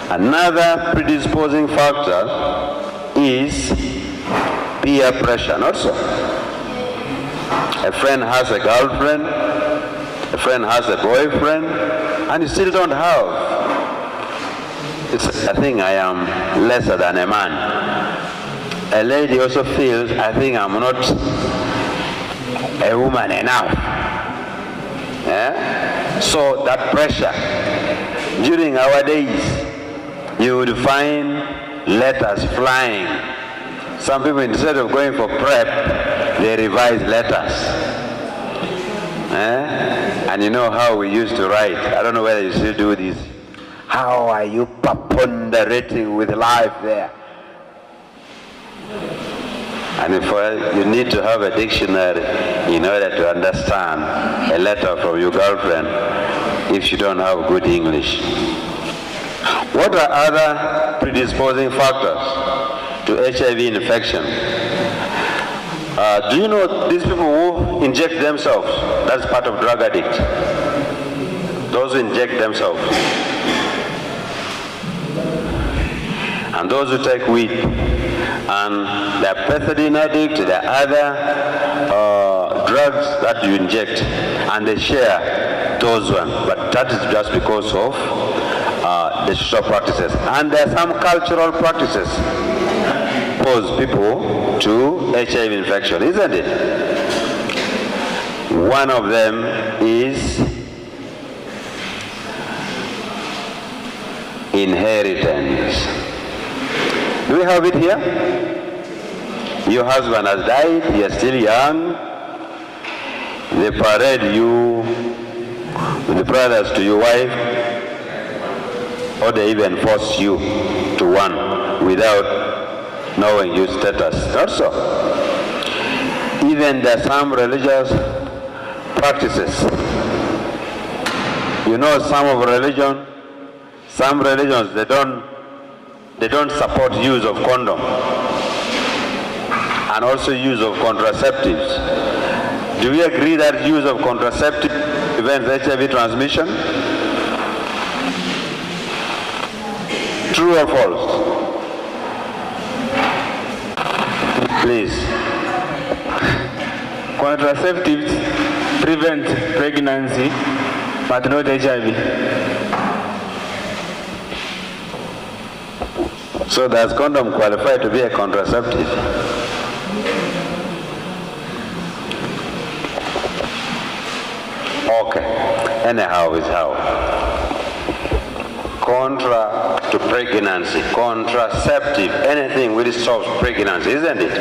Another predisposing factor is peer pressure, not so. A friend has a girlfriend, a friend has a boyfriend, and you still don't have. I think I am lesser than a man. A lady also feels, I think I'm not a woman enough. So that pressure, during our days, you would find letters flying. Some people, instead of going for prep, they revise letters. And you know how we used to write. I don't know whether you still do this. How are you preponderating with life there? And you need to have a dictionary in order to understand a letter from your girlfriend if you don't have good English. What are other predisposing factors to HIV infection? Do you know these people who inject themselves? That's part of drug addict. Those who inject themselves. And those who take weed. And the pethidine addict, the other drugs that you inject, and they share those ones. But that is just because of the social practices. And there are some cultural practices expose people to HIV infection, isn't it? One of them is inheritance. Do we have it here? Your husband has died, you are still young. They parade you with the brothers to your wife, or they even force you to one without knowing your status. Not so. Even there are some religious practices. You know, some religions they don't support use of condom and also use of contraceptives. Do we agree that use of contraceptives prevents HIV transmission? True or false? Please. Contraceptives prevent pregnancy, but not HIV. So does condom qualify to be a contraceptive? Okay. Anyhow is how. Contra to pregnancy, contraceptive, anything which stops pregnancy, isn't it?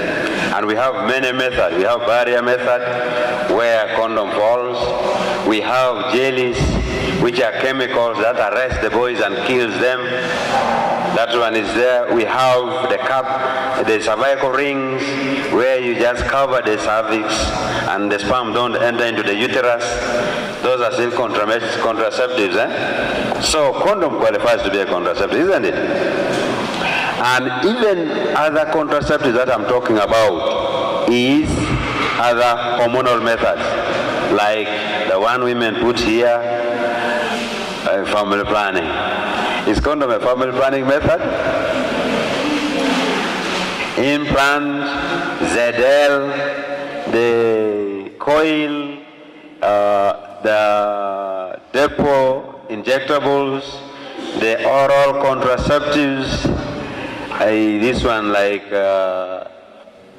And we have many methods. We have barrier method where condom falls. We have jellies, which are chemicals that arrest the boys and kills them. That one is there. We have the cervical rings, where you just cover the cervix and the sperm don't enter into the uterus. Those are still contraceptives. So condom qualifies to be a contraceptive, isn't it? And even other contraceptives that I'm talking about is other hormonal methods, like the one women put here, family planning. Is condom a family planning method? Implant, ZL, the coil, the depot injectables, the oral contraceptives, this one like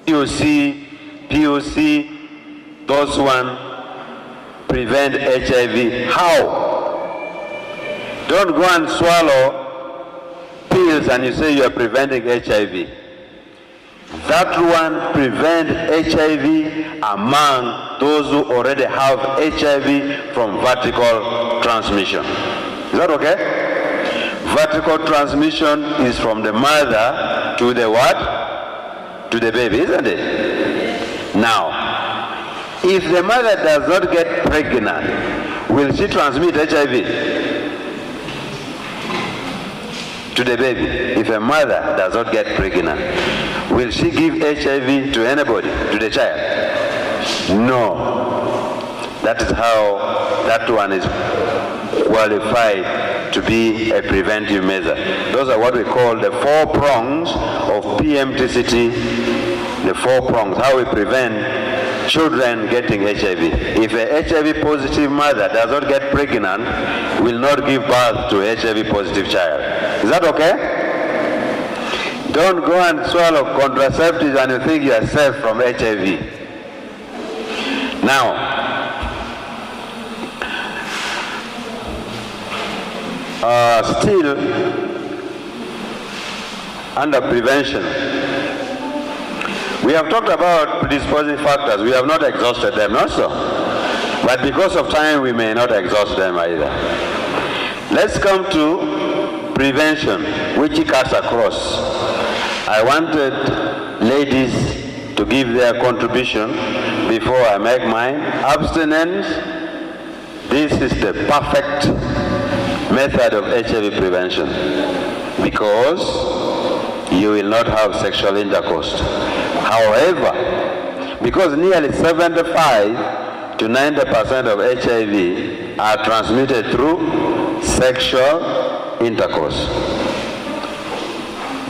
POC, those one prevent HIV. How? Don't go and swallow pills and you say you are preventing HIV. That one prevents HIV among those who already have HIV from vertical transmission. Is that okay? Vertical transmission is from the mother to the what? To the baby, isn't it? Now, if the mother does not get pregnant, will she transmit HIV to the baby? If a mother does not get pregnant, will she give HIV to anybody, to the child? No. That is how that one is qualified to be a preventive measure. Those are what we call the 4 prongs of PMTCT, the 4 prongs, how we prevent children getting HIV. If a HIV positive mother does not get pregnant, will not give birth to a HIV positive child. Is that okay? Don't go and swallow contraceptives and you think you are safe from HIV. Now, still under prevention, we have talked about predisposing factors. We have not exhausted them, not so. But because of time, we may not exhaust them either. Let's come to prevention, which cuts across. I wanted ladies to give their contribution before I make mine. Abstinence, this is the perfect method of HIV prevention because you will not have sexual intercourse. However, because nearly 75 to 90% of HIV are transmitted through sexual intercourse.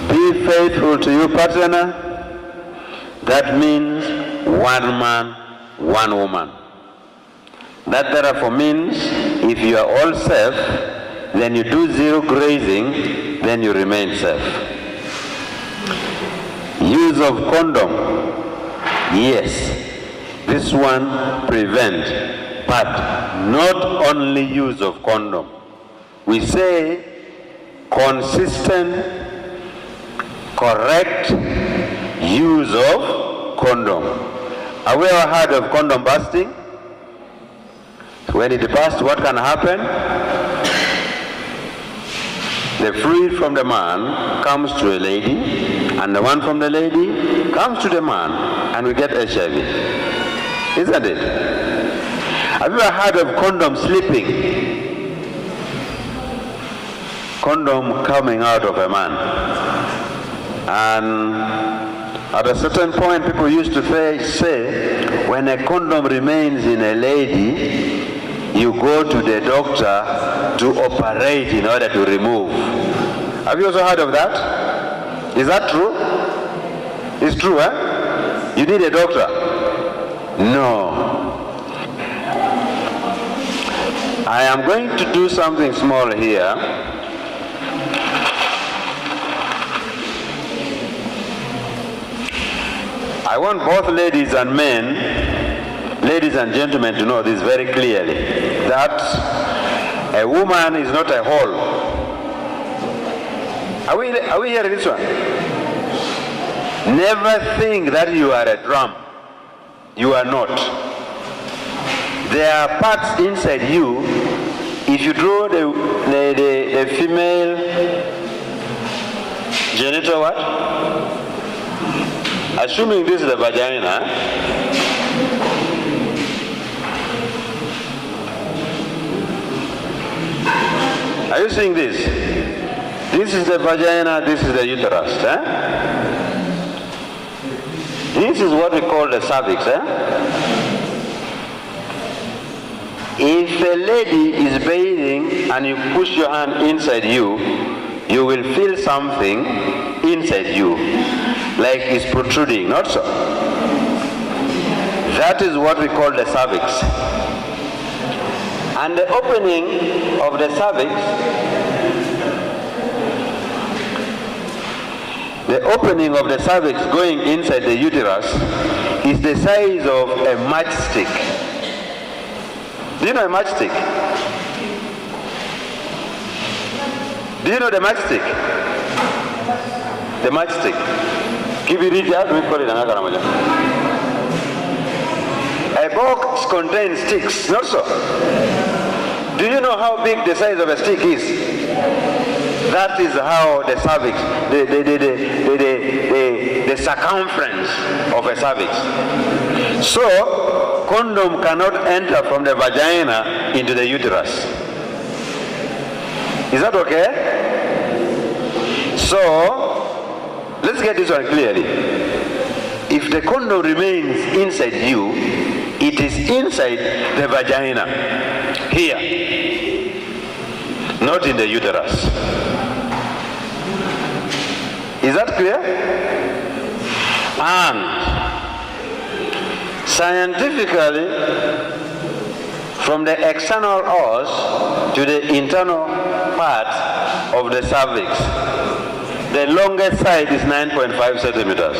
Be faithful to your partner. That means one man, one woman. That therefore means if you are all safe, then you do zero grazing, then you remain safe. Use of condom. Yes, this one prevents, but not only use of condom. We say consistent, correct use of condom. Have we ever heard of condom busting? When it bursts, what can happen? The fluid from the man comes to a lady, and the one from the lady comes to the man, and we get HIV. Isn't it? Have you ever heard of condom slipping? Condom coming out of a man. And at a certain point, people used to say, when a condom remains in a lady, you go to the doctor to operate in order to remove. Have you also heard of that? Is that true? It's true, eh? You need a doctor? No. I am going to do something small here. I want both ladies and men, ladies and gentlemen, to know this very clearly, that a woman is not a hole. Are we hearing this one? Never think that you are a drum. You are not. There are parts inside you. If you draw the female genital what? Assuming this is the vagina, are you seeing this? This is the vagina, this is the uterus. Eh? This is what we call the cervix. Eh? If a lady is bathing and you push your hand inside you, you will feel something inside you, like it's protruding, not so? That is what we call the cervix. And the opening of the cervix, going inside the uterus is the size of a matchstick. Do you know a matchstick? Do you know the matchstick? The matchstick. Give it out, we call it another. A box contains sticks, not so? Do you know how big the size of a stick is? That is how the cervix, the circumference of a cervix. So, condom cannot enter from the vagina into the uterus. Is that okay? So, let's get this one clearly. If the condom remains inside you, it is inside the vagina, here, not in the uterus. Is that clear? And scientifically, from the external os to the internal part of the cervix, the longest side is 9.5 centimeters.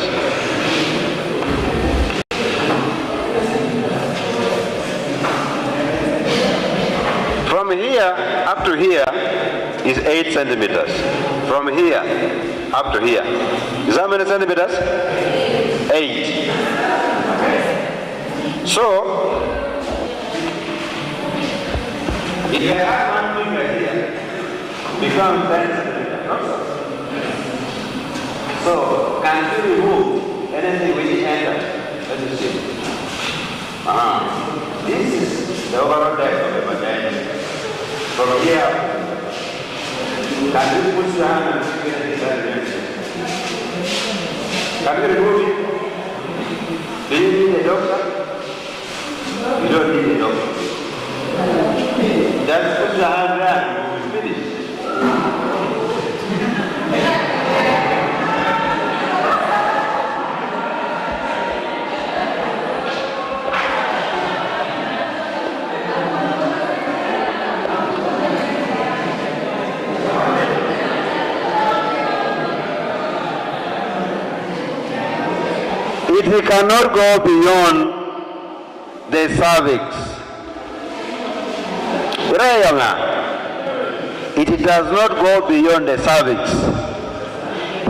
From here up to here is 8 centimeters. From here up to here. Is that many centimeters? 8. So, if you have one finger here, become 10 centimeters. So, can you remove a anything which enters. Let me see. This is the overall depth of the vagina. From here, can you put your hand and feel it inside the vagina? Can you remove it? Do you need a doctor? You don't need a doctor. Just put your hand there and you will finish. It cannot go beyond the cervix. It does not go beyond the cervix.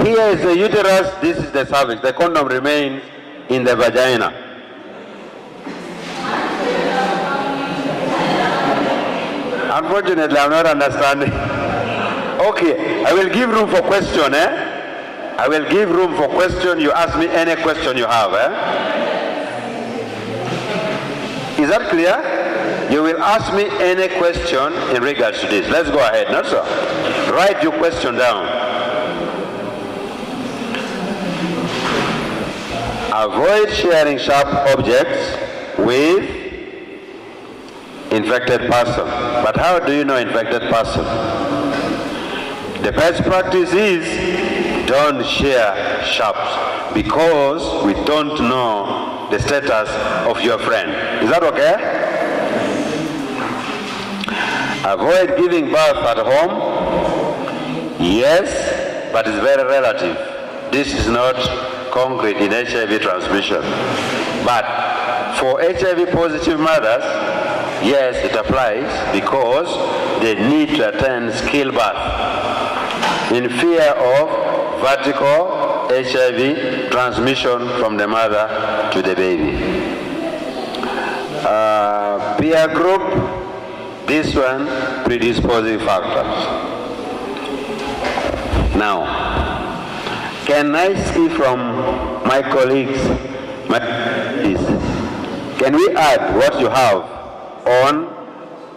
Here is the uterus, this is the cervix. The condom remains in the vagina. Unfortunately, I'm not understanding. Okay, I will give room for question, I will give room for question. You ask me any question you have, Is that clear? You will ask me any question in regards to this. Let's go ahead, no sir. Write your question down. Avoid sharing sharp objects with infected person. But how do you know infected person? The best practice is don't share sharps because we don't know the status of your friend. Is that okay? Avoid giving birth at home. Yes, but it's very relative. This is not concrete in HIV transmission. But for HIV positive mothers, yes, it applies because they need to attend stillbirth in fear of vertical HIV transmission from the mother to the baby. Peer group, this one, predisposing factors. Now, can I see from my colleagues, can we add what you have on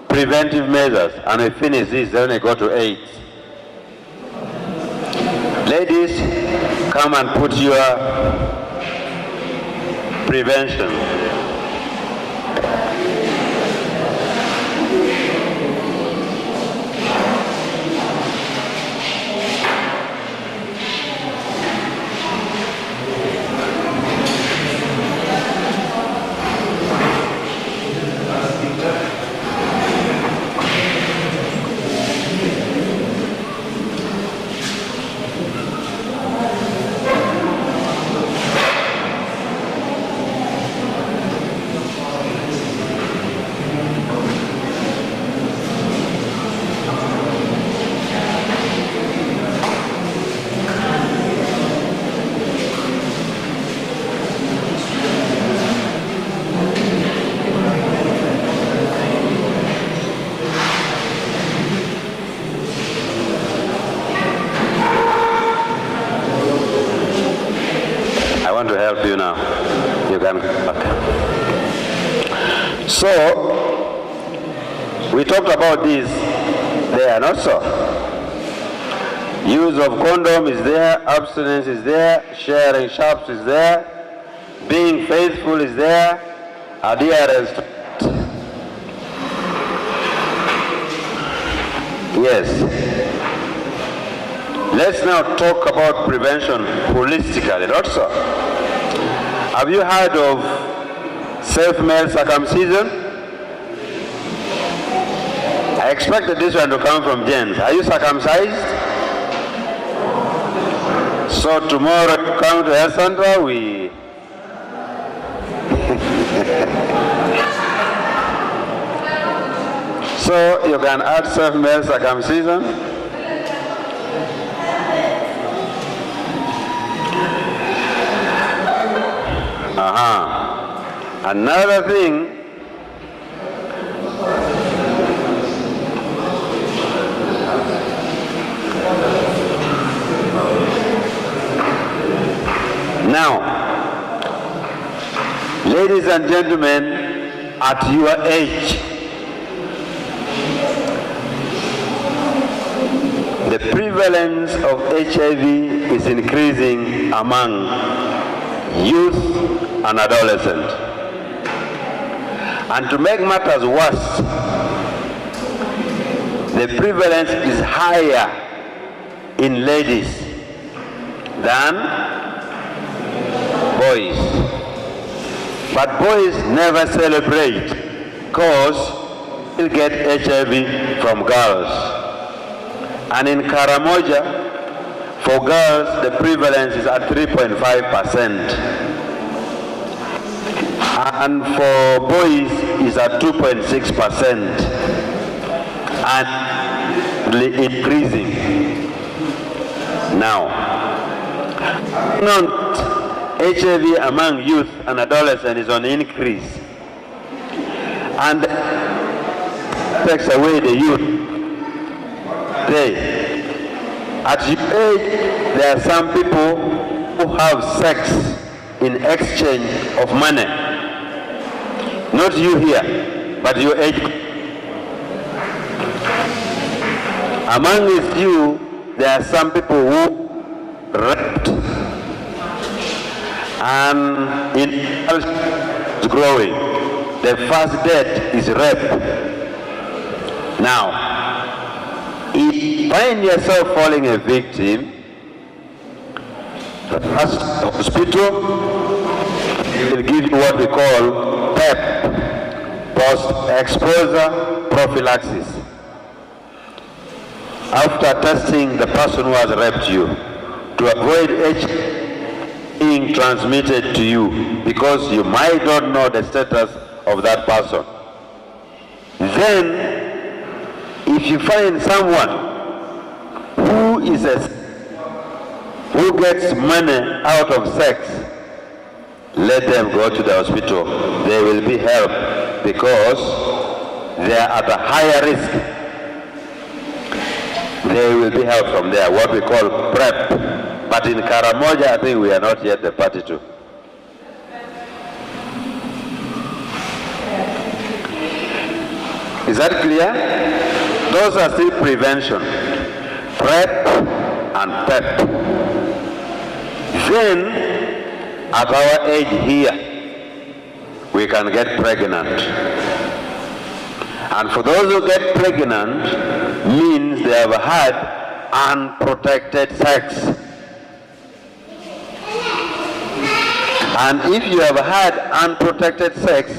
preventive measures? And we finish this, then we go to AIDS. Ladies, come and put your prevention. So, we talked about this there, not so? Use of condom is there, abstinence is there, sharing sharps is there, being faithful is there, adherence to it. Yes. Let's now talk about prevention holistically, not so? Have you heard of self-made circumcision? I expected this one to come from James. Are you circumcised? So tomorrow you come to Health Center, we... So you can add self-made circumcision. Another thing, now, Ladies and gentlemen, at your age, the prevalence of HIV is increasing among youth and adolescents. And to make matters worse, the prevalence is higher in ladies than boys. But boys never celebrate because they'll get HIV from girls. And in Karamoja, for girls, the prevalence is at 3.5%. And for boys, is at 2.6%. And increasing. Now, HIV among youth and adolescents is on increase. And takes away the youth. At your age, there are some people who have sex in exchange of money. Not you here, but your age. Among you, there are some people who raped, and in it's growing. The first death is rape. Now, if you find yourself falling a victim, the first hospital will give you what we call PEP, post-exposure prophylaxis. After testing the person who has raped you, to avoid HIV being transmitted to you, because you might not know the status of that person. Then, if you find someone who gets money out of sex, let them go to the hospital. They will be helped because they are at a higher risk. They will be helped from there, what we call PrEP. But in Karamoja, I think we are not yet the party to. Is that clear? Those are still prevention. PrEP and PEP. Then, at our age here, we can get pregnant. And for those who get pregnant, means they have had unprotected sex. And if you have had unprotected sex,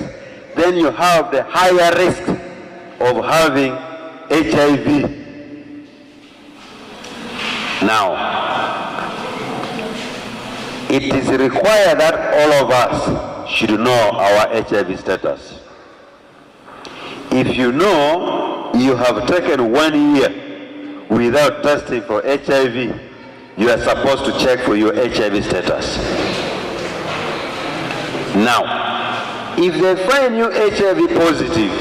then you have the higher risk of having HIV. Now, it is required that all of us should know our HIV status. If you know you have taken 1 year without testing for HIV, you are supposed to check for your HIV status. Now, if they find you HIV positive,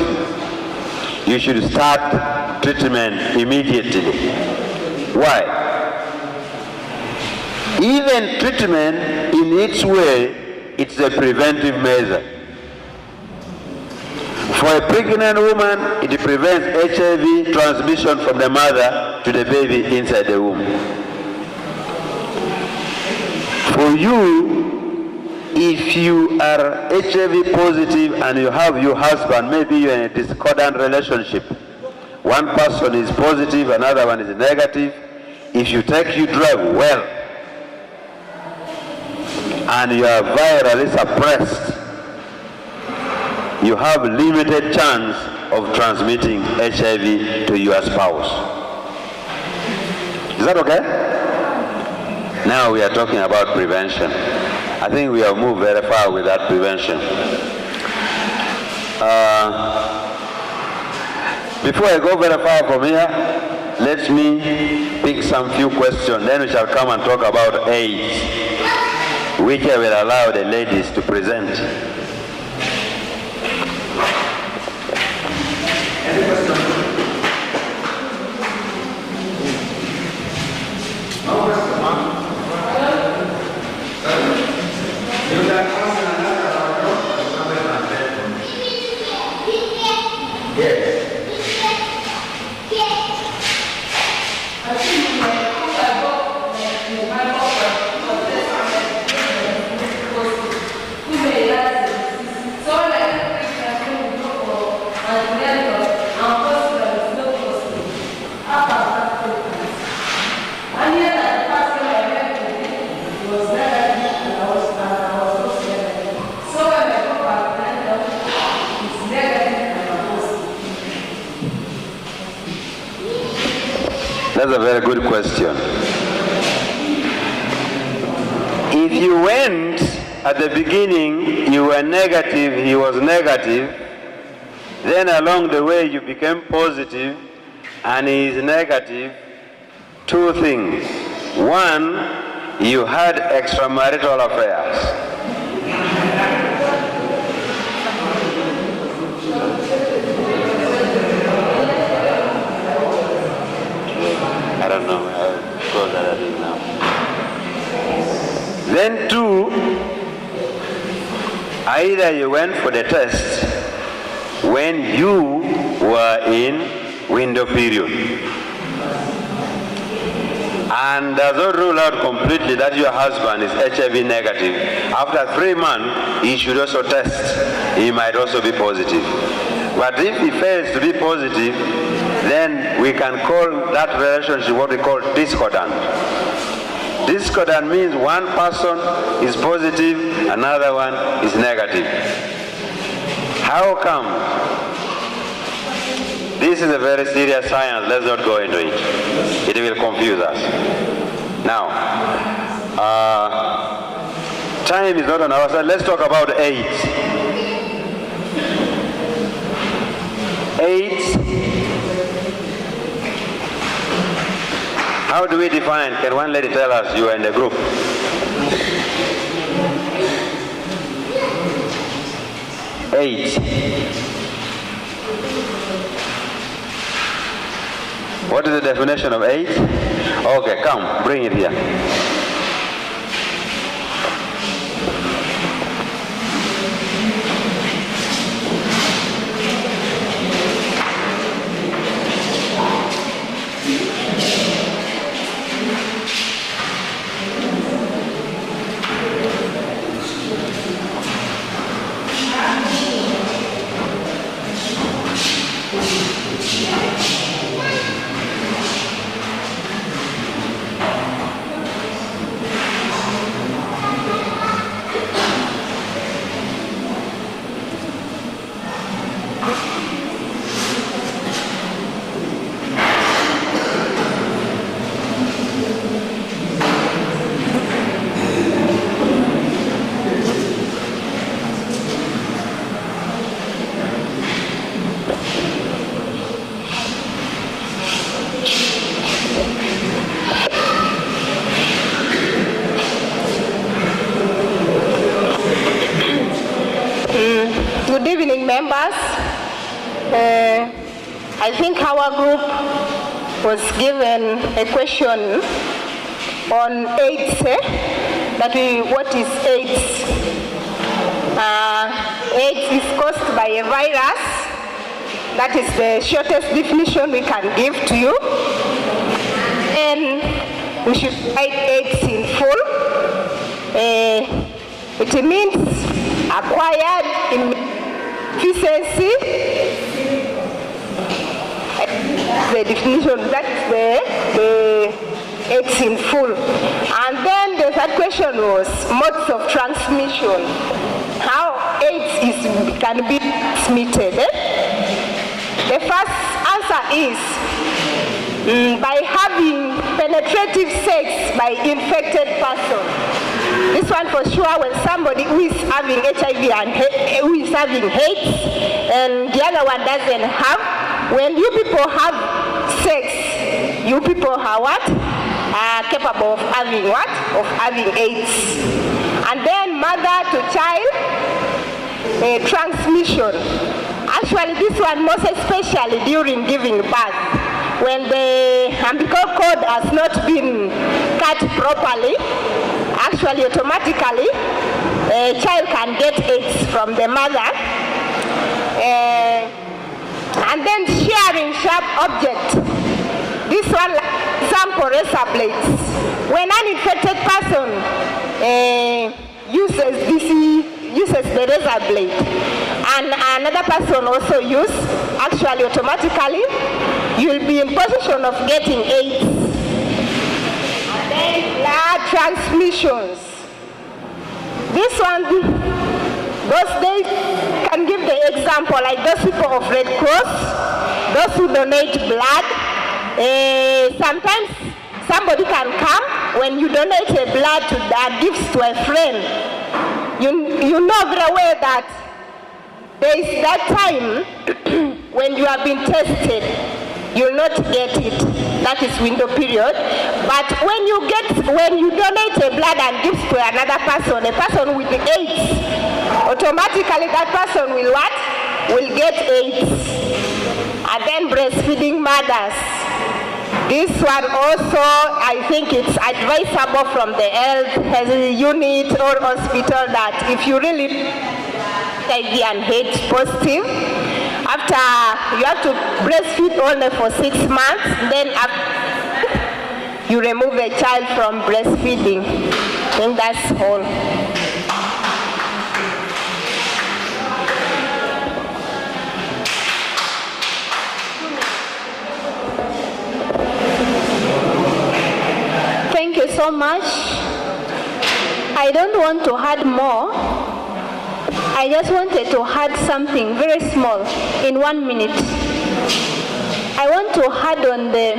you should start treatment immediately. Why? Even treatment in its way, it's a preventive measure. For a pregnant woman, it prevents HIV transmission from the mother to the baby inside the womb. For you, if you are HIV positive and you have your husband, maybe you're in a discordant relationship. One person is positive, another one is negative. If you take your drug well, and you are virally suppressed, you have limited chance of transmitting HIV to your spouse. Is that okay? Now we are talking about prevention. I think we have moved very far with that prevention. Before I go very far from here, let me pick some few questions, then we shall come and talk about AIDS, which I will allow the ladies to present. Yes. That's a very good question. If you went at the beginning, you were negative, he was negative, then along the way you became positive and he is negative, two things. One, you had extramarital affairs. I don't know how close that is now. Then two, either you went for the test when you were in window period. And does not rule out completely that your husband is HIV negative. After 3 months, he should also test. He might also be positive. But if he fails to be positive, then we can call that relationship what we call discordant. Discordant means one person is positive, another one is negative. How come? This is a very serious science. Let's not go into it. It will confuse us. Now, time is not on our side. Let's talk about AIDS. AIDS. How do we define? Can one lady tell us? You are in the group. AIDS. What is the definition of AIDS? Okay, come, bring it here. Good evening, members. I think our group was given a question on AIDS. What is AIDS? AIDS is caused by a virus. That is the shortest definition we can give to you. And we should write AIDS in full. It means acquired inefficiency. The definition, that's the AIDS in full. And then the third question was modes of transmission. How AIDS can be transmitted. The first answer is by having penetrative sex by infected person. This one for sure, when somebody who is having HIV and who is having AIDS and the other one doesn't have, when you people have sex, you people are what? Are capable of having what? Of having AIDS. And then mother to child transmission. Actually, this one most especially during giving birth. When the umbilical cord has not been cut properly, actually automatically a child can get AIDS from the mother. And then sharing sharp objects. This one, example, razor blades. When an infected person uses the razor blade, and another person also actually automatically, you'll be in position of getting AIDS. And then blood transmissions. This one, they can give the example, like those people of Red Cross, those who donate blood. Sometimes somebody can come when you donate a blood that gives to a friend. You know very well that there is that time when you have been tested, you'll not get it. That is window period. But when you donate a blood and gives to another person, a person with AIDS, automatically that person will what? Will get AIDS. And then breastfeeding mothers. This one also, I think it's advisable from the health unit or hospital that if you really HIV and AIDS positive, after you have to breastfeed only for 6 months, then you remove a child from breastfeeding. I think that's all. Thank you so much. I don't want to add more. I just wanted to add something very small in 1 minute. I want to add on the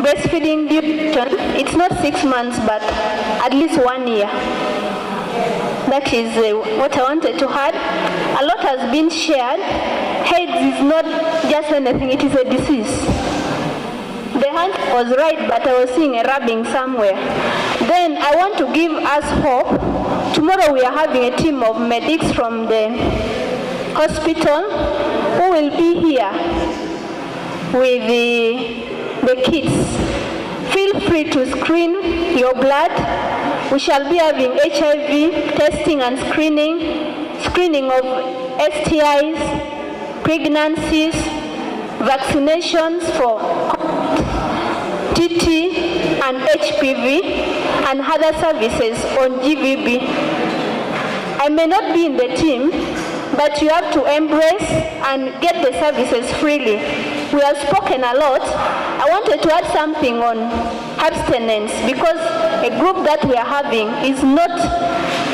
breastfeeding duration. It's not 6 months, but at least 1 year. That is what I wanted to add. A lot has been shared. AIDS is not just anything, it is a disease. The hand was right, but I was seeing a rubbing somewhere. Then I want to give us hope. Tomorrow we are having a team of medics from the hospital who will be here with the kids. Feel free to screen your blood. We shall be having HIV testing and screening of STIs, pregnancies, vaccinations for TT and HPV, and other services on GVB. I may not be in the team, but you have to embrace and get the services freely. We have spoken a lot. I wanted to add something on abstinence, because a group that we are having is not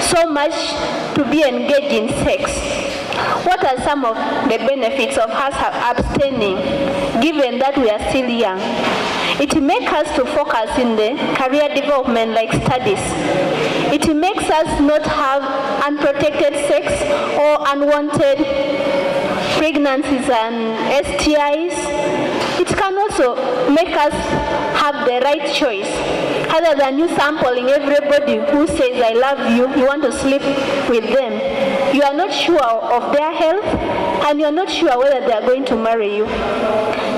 so much to be engaged in sex. What are some of the benefits of us abstaining, given that we are still young? It makes us to focus in the career development, like studies. It makes us not have unprotected sex or unwanted pregnancies and STIs. It can also make us have the right choice. Other than you sampling everybody who says, I love you, you want to sleep with them. You are not sure of their health, and you are not sure whether they are going to marry you.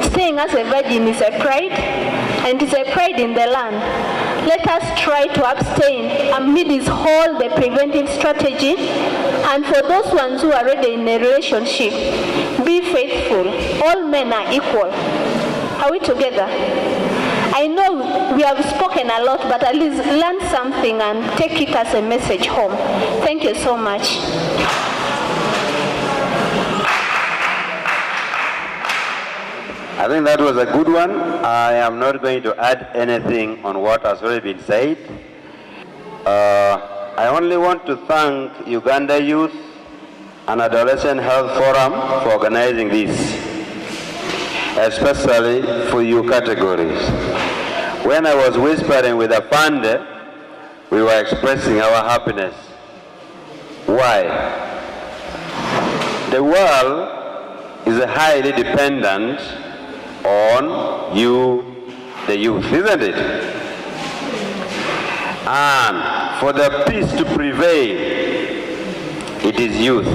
Staying as a virgin is a pride, and it is a pride in the land. Let us try to abstain amid this whole the preventive strategy. And for those ones who are already in a relationship, be faithful. All men are equal. Are we together? I know we have spoken a lot, but at least learn something and take it as a message home. Thank you so much. I think that was a good one. I am not going to add anything on what has already been said. I only want to thank Uganda Youth and Adolescent Health Forum for organizing this, especially for you categories. When I was whispering with Afande, we were expressing our happiness. Why? The world is highly dependent on you, the youth, isn't it? And for the peace to prevail, it is youth.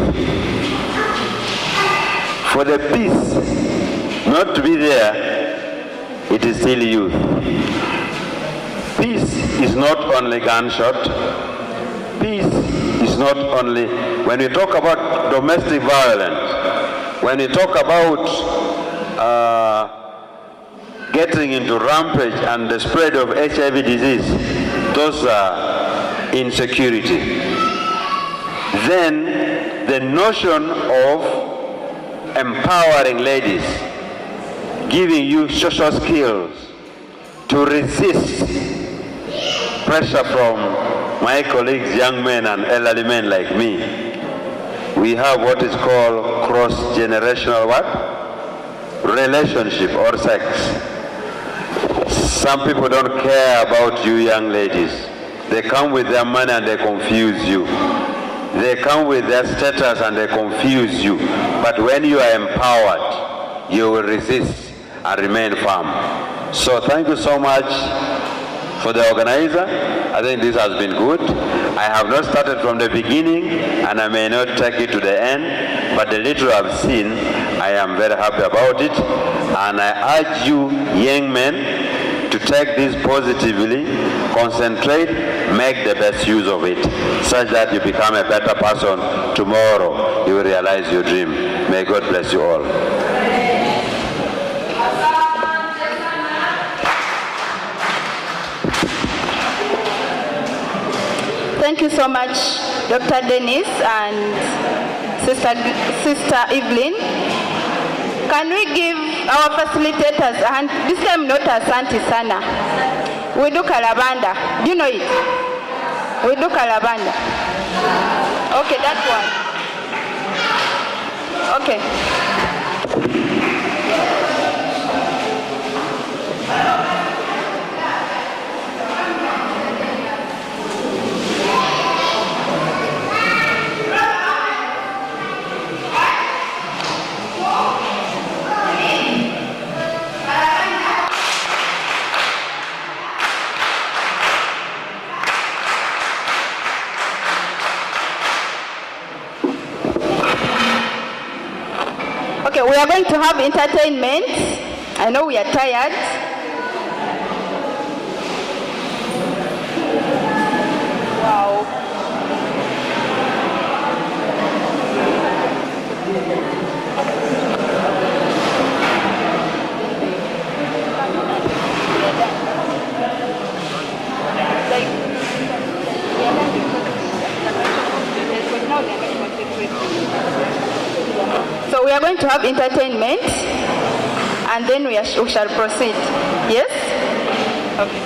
For the peace not to be there, it is still youth. Peace is not only gunshot. Peace is not only, when we talk about domestic violence, when we talk about getting into rampage and the spread of HIV disease, those are insecurity. Then the notion of empowering ladies, giving you social skills to resist pressure from my colleagues, young men and elderly men like me. We have what is called cross-generational what? Relationship or sex. Some people don't care about you young ladies. They come with their money and they confuse you. They come with their status and they confuse you. But when you are empowered, you will resist and remain firm. So thank you so much for the organizer. I think this has been good. I have not started from the beginning and I may not take it to the end, but the little I've seen, I am very happy about it. And I urge you young men to take this positively, concentrate, make the best use of it, such that you become a better person tomorrow. You will realize your dream. May God bless you all. Thank you so much, Dr. Dennis and Sister Evelyn. Can we give our facilitators, and this time not Asante Sana, we do Kalabanda. Do you know it? We do Kalabanda. Okay, that one. Okay. Okay, we are going to have entertainment. I know we are tired. Wow. So we are going to have entertainment and then we shall proceed. Yes? Okay.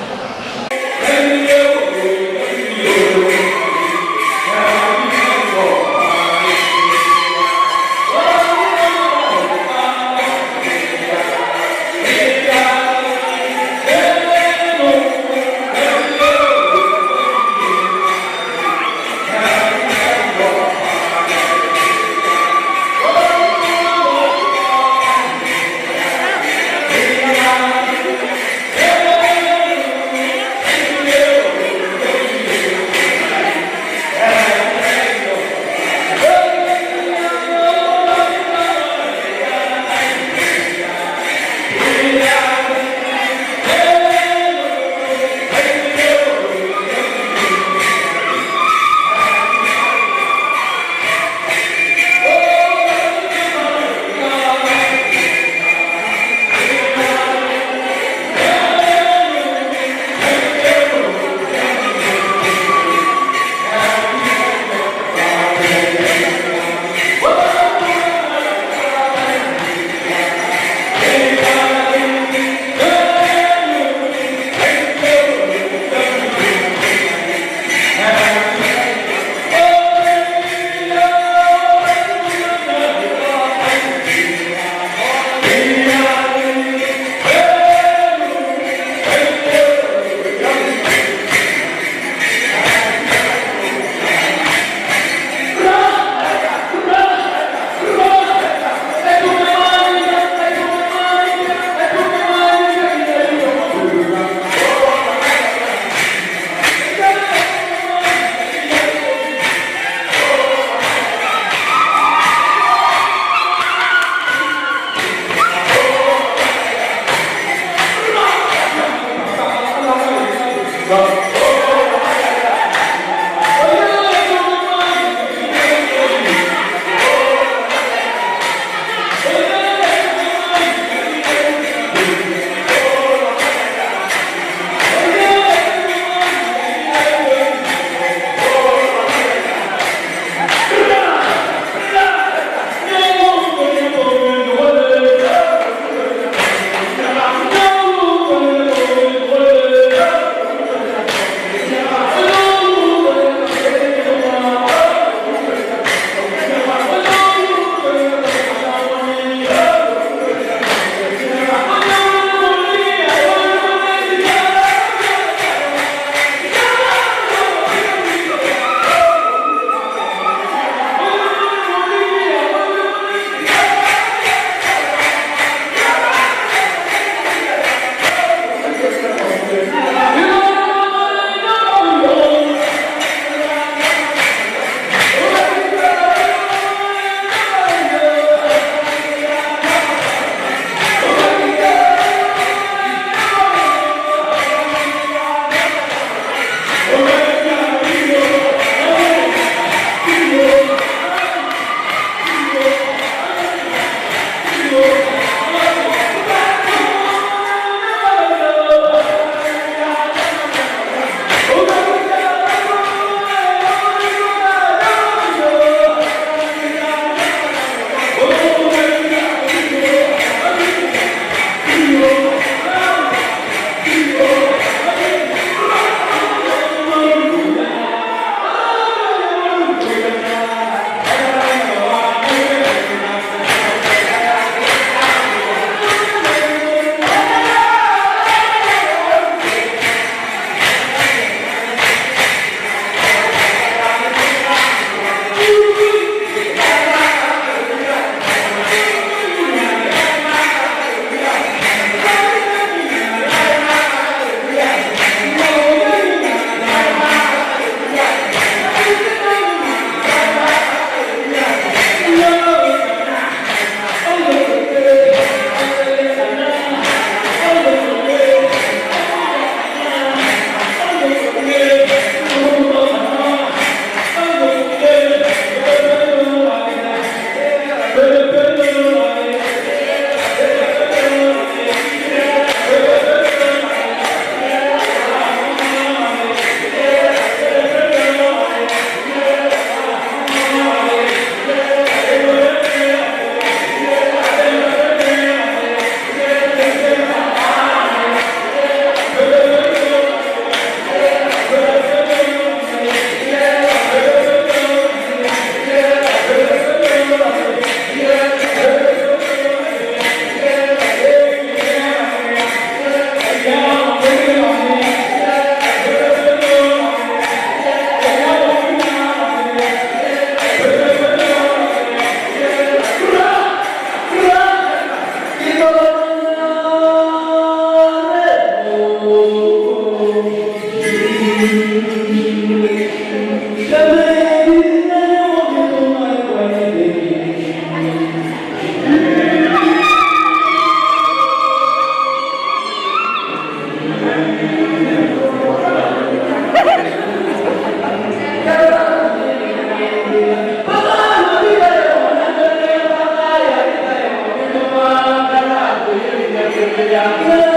Hallelujah.